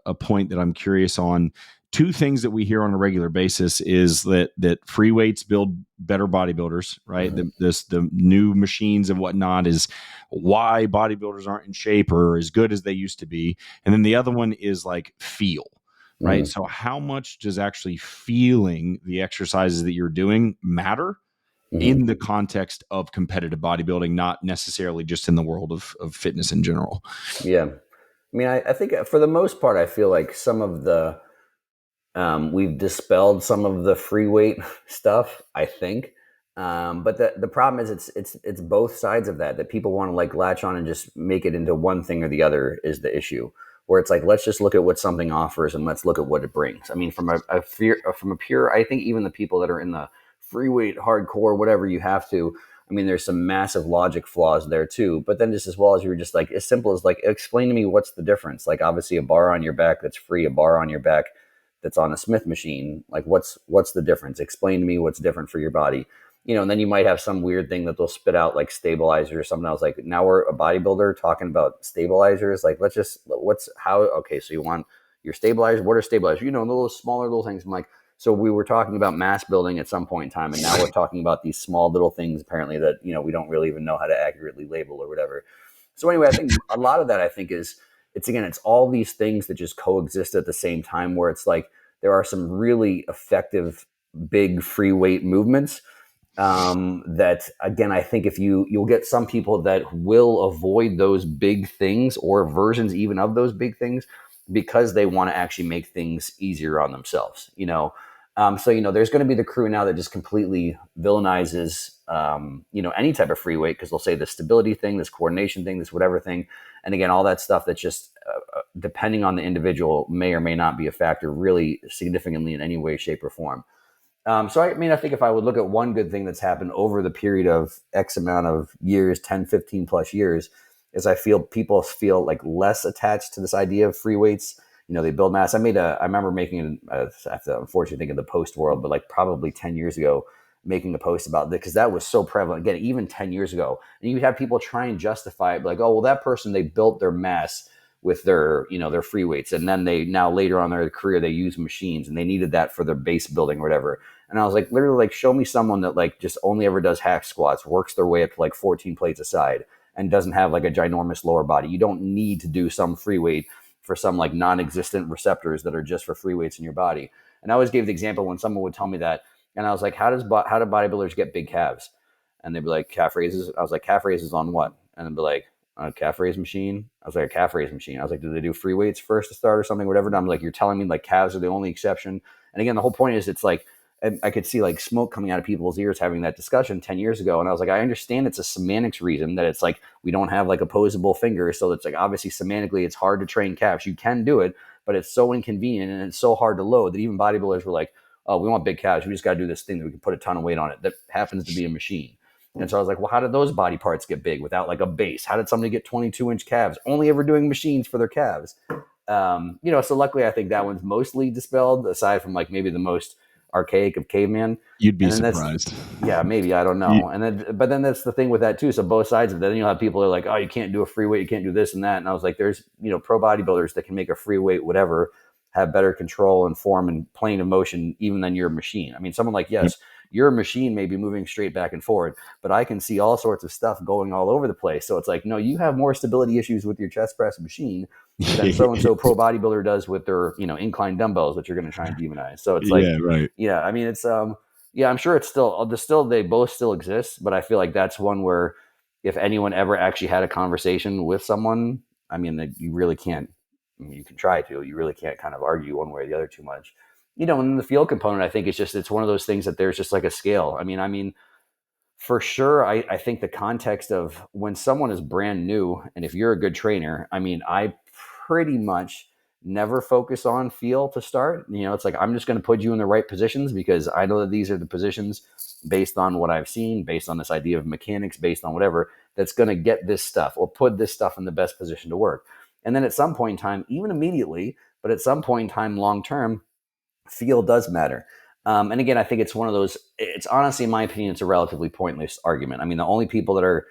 a point that I'm curious on. Two things that we hear on a regular basis is that free weights build better bodybuilders, right? The new machines and whatnot is why bodybuilders aren't in shape or as good as they used to be. And then the other one is like feel, right? So how much does actually feeling the exercises that you're doing matter in the context of competitive bodybuilding, not necessarily just in the world of fitness in general? Yeah. I mean, I think for the most part, I feel like some of the, we've dispelled some of the free weight stuff, I think. But the problem is it's both sides of that people want to like latch on and just make it into one thing or the other is the issue, where it's like, let's just look at what something offers and let's look at what it brings. I mean, from a pure, I think even the people that are in the free weight, hardcore, whatever you have to, I mean, there's some massive logic flaws there too. But then just as well as you were just like, as simple as like, explain to me what's the difference. Like obviously a bar on your back that's free, a bar on your back that's on a Smith machine. Like what's the difference? Explain to me what's different for your body. And then you might have some weird thing that they'll spit out like stabilizers or something else. Like now we're a bodybuilder talking about stabilizers. Like okay, so you want your stabilizers? What are stabilizers? The little smaller little things. I'm like, so we were talking about mass building at some point in time, and now we're talking about these small little things apparently that, we don't really even know how to accurately label or whatever. So anyway, I think a lot of that it's all these things that just coexist at the same time, where it's like there are some really effective big free weight movements that, again, I think if you'll get some people that will avoid those big things or versions even of those big things because they want to actually make things easier on themselves, so there's going to be the crew now that just completely villainizes any type of free weight, because they'll say this stability thing, this coordination thing, this whatever thing, and again, all that stuff that's just depending on the individual may or may not be a factor really significantly in any way, shape, or form. So I think if I would look at one good thing that's happened over the period of X amount of years, 10, 15 plus years, is I feel people feel like less attached to this idea of free weights. They build mass. I remember making, I have to unfortunately think of the post world, but like probably 10 years ago, making a post about this, because that was so prevalent. Again, even 10 years ago, and you'd have people try and justify it, like, oh, well, that person, they built their mass with their, their free weights. And then now later on in their career, they use machines and they needed that for their base building or whatever. And I was like, literally, like, show me someone that like just only ever does hack squats, works their way up to like 14 plates a side, and doesn't have like a ginormous lower body. You don't need to do some free weight for some like non-existent receptors that are just for free weights in your body. And I always gave the example when someone would tell me that, and I was like, how do bodybuilders get big calves? And they'd be like, calf raises. I was like, calf raises on what? And they'd be like, a calf raise machine. I was like, a calf raise machine. I was like, do they do free weights first to start or something, whatever? And I'm like, you're telling me like calves are the only exception. And again, the whole point is it's like, I could see like smoke coming out of people's ears having that discussion 10 years ago. And I was like, I understand it's a semantics reason that it's like, we don't have like opposable fingers. So it's like, obviously semantically, it's hard to train calves. You can do it, but it's so inconvenient and it's so hard to load that even bodybuilders were like, oh, we want big calves. We just got to do this thing that we can put a ton of weight on it. That happens to be a machine. And so I was like, well, how did those body parts get big without like a base? How did somebody get 22-inch calves? Only ever doing machines for their calves. So luckily I think that one's mostly dispelled, aside from like maybe the most archaic of caveman. You'd be surprised. Yeah, maybe, I don't know. But then that's the thing with that too. So both sides of that, then you'll have people who are like, oh, you can't do a free weight, you can't do this and that. And I was like, there's, pro bodybuilders that can make a free weight, whatever, have better control and form and plane of motion even than your machine. I mean, someone like, yes, your machine may be moving straight back and forward, but I can see all sorts of stuff going all over the place. So it's like, no, you have more stability issues with your chest press machine than so-and-so pro bodybuilder does with their, incline dumbbells that you're going to try and demonize. So it's like, yeah, I mean, it's, I'm sure it's still, they both still exist, but I feel like that's one where if anyone ever actually had a conversation with someone, I mean, you really can't, you can try to, you really can't kind of argue one way or the other too much. And the field component, I think it's one of those things that there's just like a scale. I mean, for sure, I think the context of when someone is brand new, and if you're a good trainer, I mean, I pretty much never focus on feel to start. It's like, I'm just going to put you in the right positions because I know that these are the positions based on what I've seen, based on this idea of mechanics, based on whatever, that's going to get this stuff or put this stuff in the best position to work. And then at some point in time, even immediately, but at some point in time, long-term, feel does matter. And again, I think it's one of those, it's honestly, in my opinion, it's a relatively pointless argument. I mean, the only people that are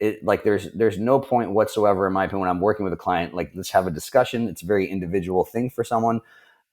there's no point whatsoever, in my opinion, when I'm working with a client, like, let's have a discussion. It's a very individual thing for someone.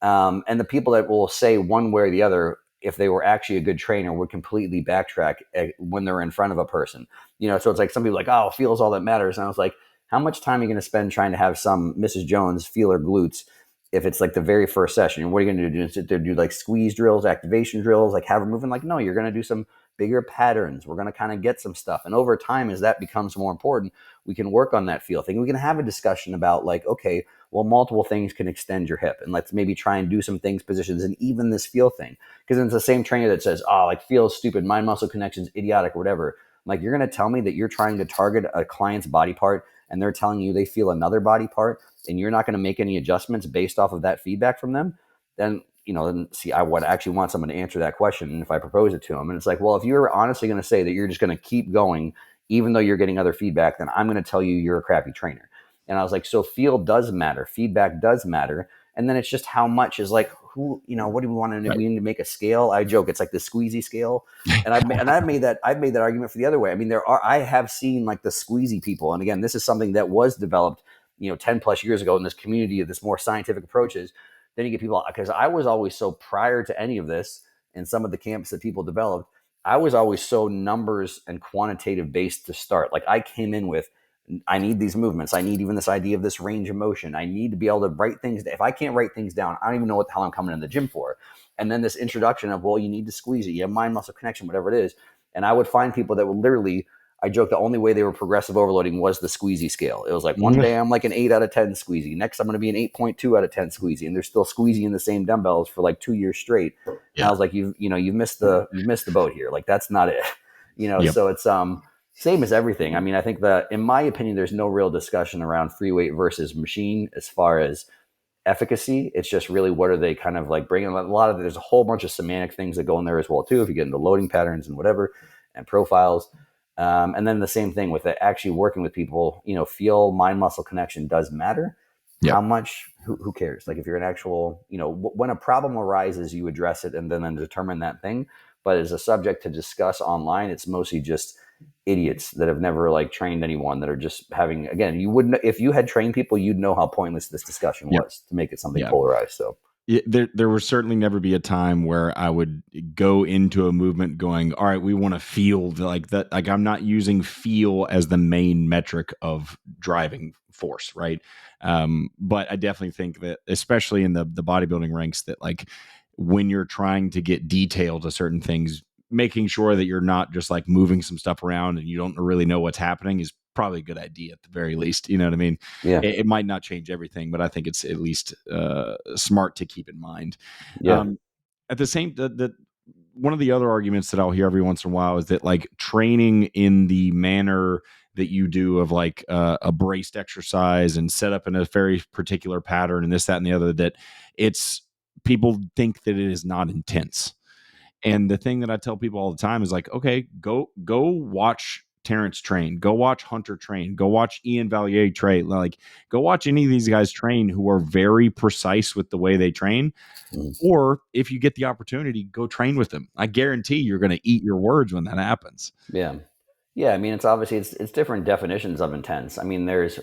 And the people that will say one way or the other, if they were actually a good trainer, would completely backtrack when they're in front of a person. So it's like some people are like, oh, feel is all that matters. And I was like, how much time are you going to spend trying to have some Mrs. Jones feel her glutes if it's like the very first session? What are you going to do? Sit there, do like squeeze drills, activation drills, like have her moving? Like, no, you're going to do some bigger patterns. We're going to kind of get some stuff. And over time, as that becomes more important, we can work on that feel thing. We can have a discussion about like, okay, well, multiple things can extend your hip, and let's maybe try and do some things, positions, and even this feel thing. Because it's the same trainer that says, oh, like feel is stupid, mind muscle connections, idiotic, or whatever. Like, you're going to tell me that you're trying to target a client's body part and they're telling you they feel another body part, and you're not going to make any adjustments based off of that feedback from them, then, I would actually want someone to answer that question. And if I propose it to them, and it's like, well, if you're honestly going to say that you're just going to keep going, even though you're getting other feedback, then I'm going to tell you you're a crappy trainer. And I was like, so feel does matter. Feedback does matter. And then it's just how much is like, who, what do we want to do? We need to make a scale. I joke, it's like the squeezy scale. And I've made that argument for the other way. I mean, I have seen like the squeezy people. And again, this is something that was developed, 10 plus years ago in this community of this more scientific approaches. Then you get people, because I was always so prior to any of this and some of the camps that people developed, I was always so numbers and quantitative based to start. Like I came in with, I need these movements. I need even this idea of this range of motion. I need to be able to write things. If I can't write things down, I don't even know what the hell I'm coming in the gym for. And then this introduction of, well, you need to squeeze it. You have mind muscle connection, whatever it is. And I would find people that would literally, I joke, the only way they were progressive overloading was the squeezy scale. It was like one day I'm like an 8 out of 10 squeezy. Next, I'm going to be an 8.2 out of 10 squeezy. And they're still squeezying the same dumbbells for like 2 years straight. Yeah. And I was like, you've missed the boat here. Like, that's not it. Yep. So it's, same as everything. I mean, I think that in my opinion, there's no real discussion around free weight versus machine as far as efficacy. It's just really, what are they kind of like bringing? There's a whole bunch of semantic things that go in there as well too, if you get into loading patterns and whatever and profiles. And then the same thing with actually working with people, feel mind muscle connection does matter. Yep. How much, who cares? Like if you're an actual, when a problem arises, you address it and then determine that thing. But as a subject to discuss online, it's mostly just idiots that have never like trained anyone, that are just having, again, you wouldn't, if you had trained people, you'd know how pointless this discussion was to make it something polarized. So there will certainly never be a time where I would go into a movement going, all right, we want to feel like that. Like I'm not using feel as the main metric of driving force. Right. But I definitely think that, especially in the bodybuilding ranks, that like when you're trying to get detail to certain things, making sure that you're not just like moving some stuff around and you don't really know what's happening is probably a good idea at the very least. You know what I mean? Yeah. It might not change everything, but I think it's at least smart to keep in mind. Yeah. At the same, one of the other arguments that I'll hear every once in a while is that like training in the manner that you do of like a braced exercise and set up in a very particular pattern and this, that, and the other, that it's, people think that it is not intense. And the thing that I tell people all the time is like, okay, go watch Terrence train, go watch Hunter train, go watch Ian Valier train, like go watch any of these guys train who are very precise with the way they train. Or if you get the opportunity, go train with them. I guarantee you're going to eat your words when that happens. Yeah. Yeah. I mean, it's obviously, it's different definitions of intense. I mean, is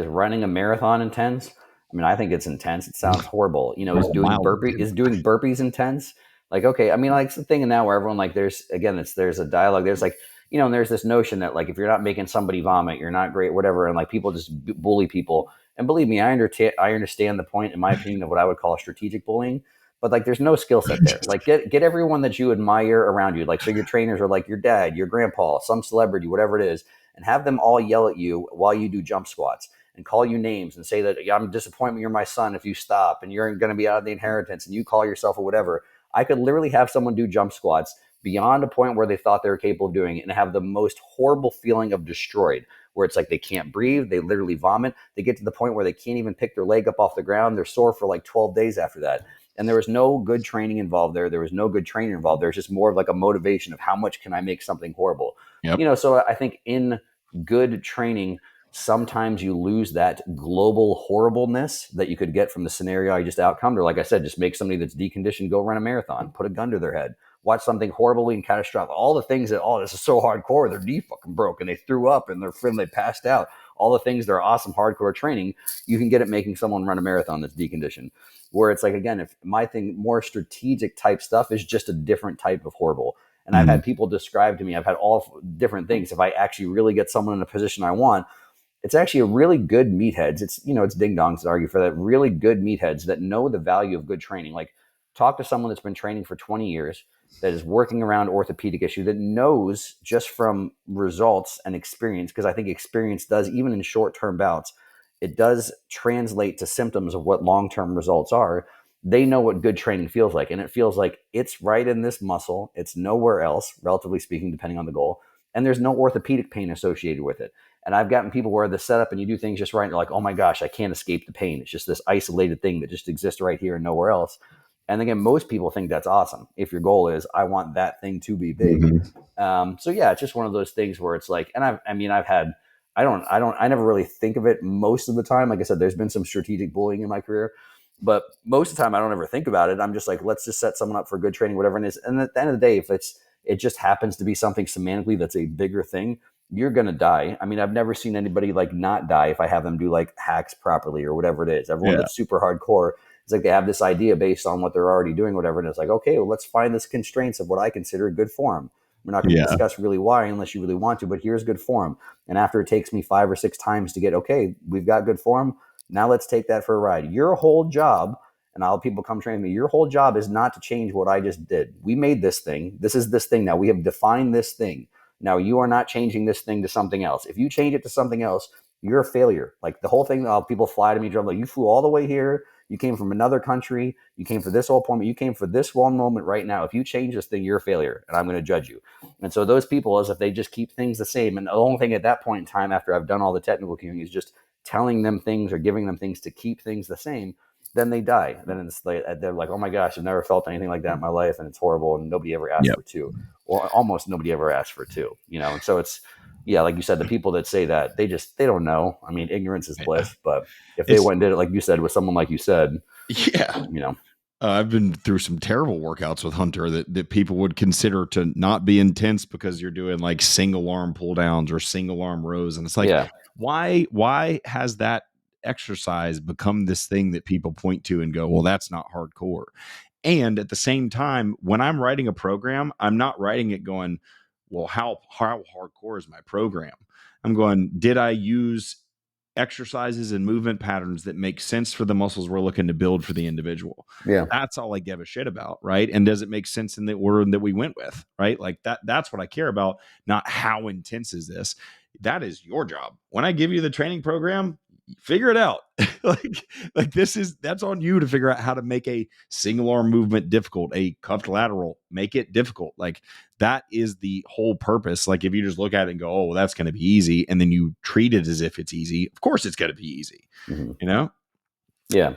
running a marathon intense? I mean, I think it's intense. It sounds horrible. Is doing burpees intense? Like, okay, I mean, like it's the thing now where everyone like, there's a dialogue. There's like, and there's this notion that like, if you're not making somebody vomit, you're not great, whatever. And like people just bully people. And believe me, I understand the point, in my opinion, of what I would call strategic bullying. But like, there's no skill set there. Like get everyone that you admire around you. Like, so your trainers are like your dad, your grandpa, some celebrity, whatever it is, and have them all yell at you while you do jump squats and call you names and say that I'm disappointed you're my son if you stop and you're going to be out of the inheritance and you call yourself or whatever. I could literally have someone do jump squats beyond a point where they thought they were capable of doing it and have the most horrible feeling of destroyed, where it's like they can't breathe, they literally vomit, they get to the point where they can't even pick their leg up off the ground, they're sore for like 12 days after that. And there was no good training involved there. There was no good training involved. There's just more of like a motivation of how much can I make something horrible. Yep. So I think in good training, sometimes you lose that global horribleness that you could get from the scenario I just outcomed. Or like I said, just make somebody that's deconditioned go run a marathon, put a gun to their head, watch something horribly and catastrophic. All the things that, this is so hardcore, their knee fucking broke and they threw up and they passed out. All the things that are awesome hardcore training, you can get at making someone run a marathon that's deconditioned. Where it's like, again, if my thing, more strategic type stuff is just a different type of horrible. And I've had people describe to me, I've had all different things. If I actually really get someone in a position I want, it's actually a really good meatheads. It's, it's ding dongs that argue for that. Really good meatheads that know the value of good training. Like talk to someone that's been training for 20 years, that is working around orthopedic issue, that knows just from results and experience, because I think experience does, even in short-term bouts, it does translate to symptoms of what long-term results are. They know what good training feels like. And it feels like it's right in this muscle. It's nowhere else, relatively speaking, depending on the goal. And there's no orthopedic pain associated with it. And I've gotten people where the setup and you do things just right. And you're like, oh my gosh, I can't escape the pain. It's just this isolated thing that just exists right here and nowhere else. And again, most people think that's awesome. If your goal is, I want that thing to be big. So yeah, it's just one of those things where it's like, and I never really think of it most of the time. Like I said, there's been some strategic bullying in my career. But most of the time I don't ever think about it. I'm just like, let's just set someone up for good training, whatever it is. And at the end of the day, if it just happens to be something semantically that's a bigger thing, you're going to die. I mean, I've never seen anybody like not die if I have them do like hacks properly or whatever it is. Everyone that's super hardcore, it's like they have this idea based on what they're already doing, whatever. And it's like, okay, well, let's find this constraints of what I consider good form. We're not going to discuss really why unless you really want to, but here's good form. And after it takes me 5 or 6 times to get, okay, we've got good form. Now let's take that for a ride. Your whole job, and I'll have people come train me, your whole job is not to change what I just did. We made this thing. This is this thing now. We have defined this thing. Now you are not changing this thing to something else. If you change it to something else, you're a failure. Like the whole thing, people fly to me, like, you flew all the way here. You came from another country. You came for this whole appointment. You came for this one moment right now. If you change this thing, you're a failure, and I'm going to judge you. And so those people, as if they just keep things the same, and the only thing at that point in time, after I've done all the technical cueing, is just telling them things or giving them things to keep things the same, then they die. Then it's like, they're like, oh my gosh, I've never felt anything like that in my life, and it's horrible, and nobody ever asked for 2, or almost nobody ever asked for 2. And so it's, yeah, like you said, the people that say that, they don't know. I mean, ignorance is bliss, but if they went and did it, like you said, with someone like you said, I've been through some terrible workouts with Hunter that people would consider to not be intense because you're doing like single arm pull downs or single arm rows. And it's like, why has that exercise become this thing that people point to and go, well, that's not hardcore? And at the same time, when I'm writing a program, I'm not writing it going, well, how hardcore is my program? I'm going, did I use exercises and movement patterns that make sense for the muscles we're looking to build for the individual? That's all I give a shit about, right? And does it make sense in the order that we went with, right? Like that's what I care about, not how intense is this. That is your job. When I give you the training program, figure it out. like that's on you to figure out how to make a single arm movement difficult, a cuffed lateral, make it difficult. Like that is the whole purpose. Like if you just look at it and go, oh, well, that's going to be easy, and then you treat it as if it's easy, of course it's going to be easy. Yeah.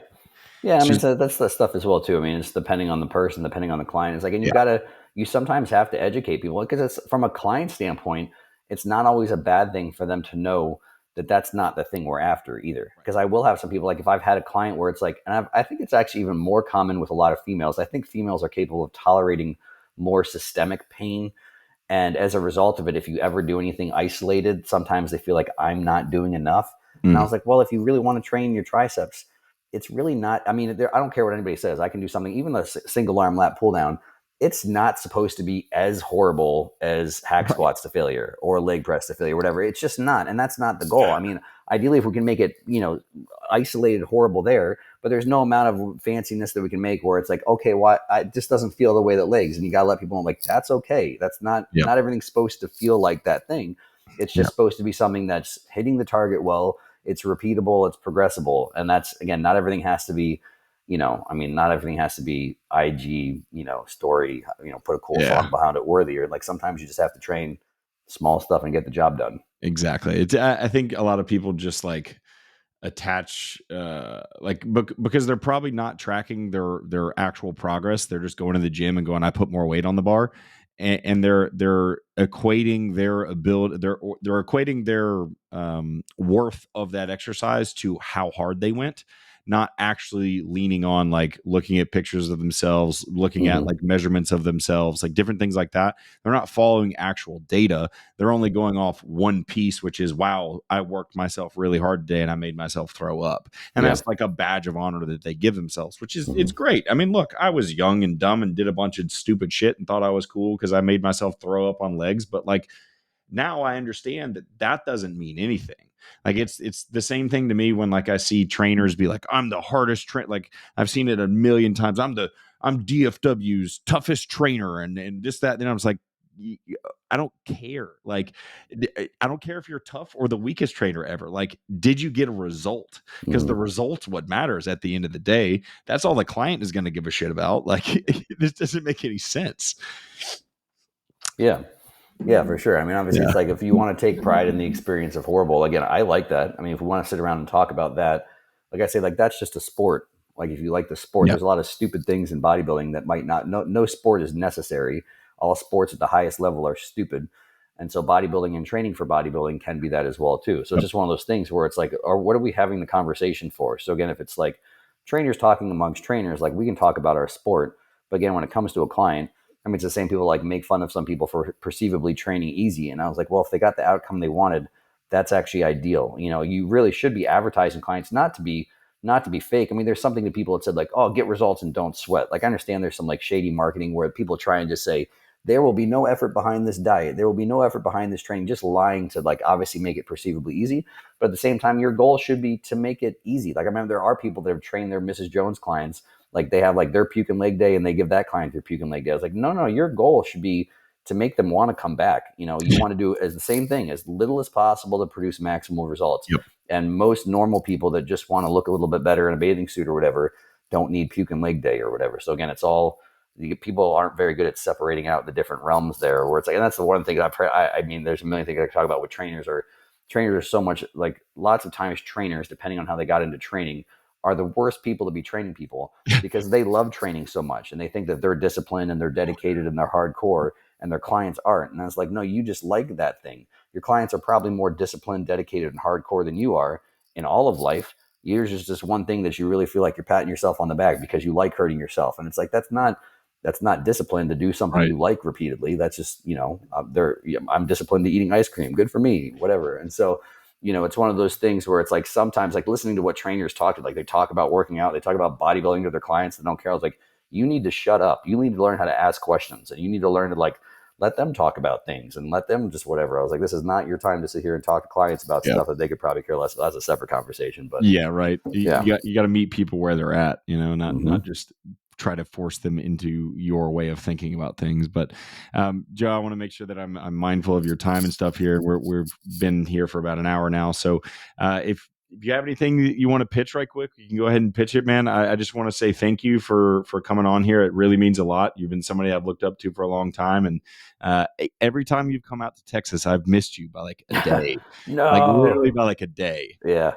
I mean, so that's the stuff as well too. I mean, it's depending on the person, depending on the client. It's like, and you sometimes have to educate people, because it's, from a client standpoint, it's not always a bad thing for them to know that that's not the thing we're after either. Because I will have some people, like if I've had a client where it's like, and I think it's actually even more common with a lot of females. I think females are capable of tolerating more systemic pain. And as a result of it, if you ever do anything isolated, sometimes they feel like I'm not doing enough. And I was like, well, if you really want to train your triceps, it's really not, I mean, I don't care what anybody says. I can do something, even the single arm lat pull down. It's not supposed to be as horrible as hack squats to failure or leg press to failure, whatever. It's just not. And that's not the goal. I mean, ideally, if we can make it, isolated horrible there, but there's no amount of fanciness that we can make where it's like, okay, well, it just doesn't feel the way that legs. And you got to let people know, like, that's okay. That's not everything's supposed to feel like that thing. It's just supposed to be something that's hitting the target well. It's repeatable. It's progressible. And that's, again, not everything has to be, not everything has to be IG, story, put a cool song behind it worthy. Or like sometimes you just have to train small stuff and get the job done. Exactly. I think a lot of people just like attach because they're probably not tracking their actual progress. They're just going to the gym and going, I put more weight on the bar. And they're equating their ability, they're equating their worth of that exercise to how hard they went, not actually leaning on like looking at pictures of themselves, looking at like measurements of themselves, like different things like that. They're not following actual data. They're only going off one piece, which is, wow, I worked myself really hard today and I made myself throw up. And that's like a badge of honor that they give themselves, which is, it's great. I mean, look, I was young and dumb and did a bunch of stupid shit and thought I was cool because I made myself throw up on legs. But like, now I understand that doesn't mean anything. Like it's the same thing to me when like I see trainers be like, I'm the hardest like I've seen it a million times. I'm DFW's toughest trainer and this, that. And I was like, I don't care. Like, I don't care if you're tough or the weakest trainer ever. Like, did you get a result? Because the result's what matters at the end of the day. That's all the client is going to give a shit about. Like, this doesn't make any sense. Yeah, for sure. I mean, obviously, it's like if you want to take pride in the experience of horrible, again, I like that. I mean, if we want to sit around and talk about that, like I say, like that's just a sport. Like if you like the sport, there's a lot of stupid things in bodybuilding that might not, no sport is necessary. All sports at the highest level are stupid. And so bodybuilding and training for bodybuilding can be that as well too. So it's just one of those things where it's like, or what are we having the conversation for? So again, if it's like, trainers talking amongst trainers, like we can talk about our sport, but again, when it comes to a client, I mean, it's the same people like make fun of some people for perceivably training easy. And I was like, well, if they got the outcome they wanted, that's actually ideal. You know, you really should be advertising clients not to be fake. I mean, there's something that people had said like, oh, get results and don't sweat. Like I understand there's some like shady marketing where people try and just say, there will be no effort behind this diet. There will be no effort behind this training, just lying to like obviously make it perceivably easy. But at the same time, your goal should be to make it easy. Like I remember there are people that have trained their Mrs. Jones clients. Like they have like their puke and leg day and they give that client their puke and leg day. I was like, no, your goal should be to make them want to come back. You know, you want to do as the same thing, as little as possible to produce maximal results. Yep. And most normal people that just want to look a little bit better in a bathing suit or whatever don't need puke and leg day or whatever. So again, it's all, people aren't very good at separating out the different realms there where it's like, and that's the one thing I mean, there's a million things I talk about with trainers are so much like lots of times trainers, depending on how they got into training, are the worst people to be training people because they love training so much and they think that they're disciplined and they're dedicated and they're hardcore and their clients aren't. And I was like, no, you just like that thing. Your clients are probably more disciplined, dedicated, and hardcore than you are in all of life. Yours is just one thing that you really feel like you're patting yourself on the back because you like hurting yourself. And it's like, that's not discipline to do something Right. you like repeatedly. That's just, I'm disciplined to eating ice cream. Good for me, whatever. And so, it's one of those things where it's like sometimes like listening to what trainers talk to, like they talk about working out, they talk about bodybuilding to their clients that don't care. I was like, you need to shut up. You need to learn how to ask questions and you need to learn to like, let them talk about things and let them just whatever. I was like, this is not your time to sit here and talk to clients about stuff that they could probably care less about. That's a separate conversation, but yeah, right. You got to meet people where they're at, not just try to force them into your way of thinking about things. But Joe, I want to make sure that I'm mindful of your time and stuff here. We've been here for about an hour now. So if you have anything that you want to pitch right quick, you can go ahead and pitch it, man. I just want to say thank you for coming on here. It really means a lot. You've been somebody I've looked up to for a long time. And every time you've come out to Texas, I've missed you by like a day. No. Like literally by like a day. Yeah.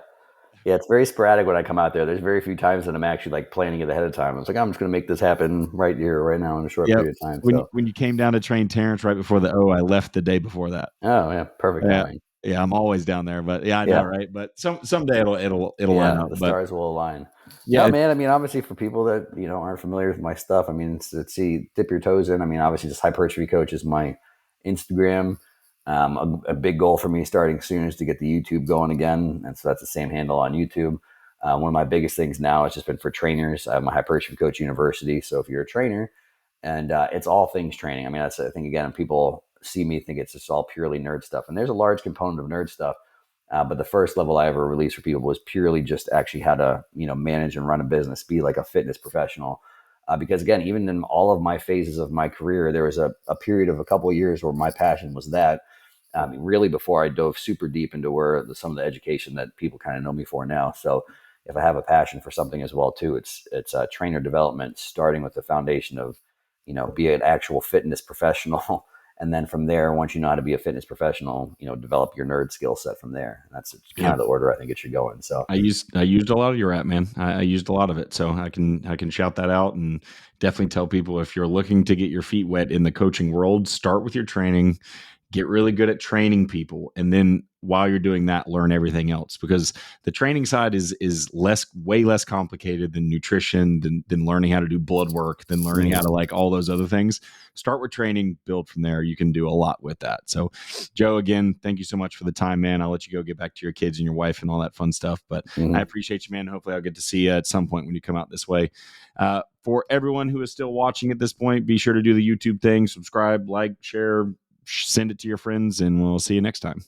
Yeah, it's very sporadic when I come out there. There's very few times that I'm actually like planning it ahead of time. I was like, I'm just going to make this happen right here, right now in a short period of time. When you came down to train Terrence right before I left the day before that. Oh yeah, perfect timing. Yeah, I'm always down there, but I know, right? But someday it'll line up. The stars will align. Yeah, no, man. I mean, obviously, for people that aren't familiar with my stuff, I mean, dip your toes in. I mean, obviously, just Hypertrophy Coach is my Instagram. A big goal for me starting soon is to get the YouTube going again, and so that's the same handle on YouTube. One of my biggest things now has just been for trainers. I have my Hypertrophy Coach University. So if you're a trainer, and it's all things training. I mean, that's I think again, people see me think it's just all purely nerd stuff, and there's a large component of nerd stuff. But the first level I ever released for people was purely just actually how to manage and run a business, be like a fitness professional. Because again, even in all of my phases of my career, there was a period of a couple of years where my passion was that. Really before I dove super deep into where some of the education that people kind of know me for now. So if I have a passion for something as well too, it's trainer development, starting with the foundation of, be an actual fitness professional. And then from there, once you know how to be a fitness professional, develop your nerd skill set from there. And that's kind of the order I think it should go in. So I used a lot of your app, man. I used a lot of it. So I can shout that out and definitely tell people if you're looking to get your feet wet in the coaching world, start with your training, get really good at training people. And then while you're doing that, learn everything else, because the training side is way less complicated than nutrition, than learning how to do blood work, than learning how to like all those other things. Start with training, build from there. You can do a lot with that. So Joe, again, thank you so much for the time, man. I'll let you go get back to your kids and your wife and all that fun stuff, but I appreciate you, man. Hopefully I'll get to see you at some point when you come out this way. For everyone who is still watching at this point, be sure to do the YouTube thing, subscribe, like, share, send it to your friends, and we'll see you next time.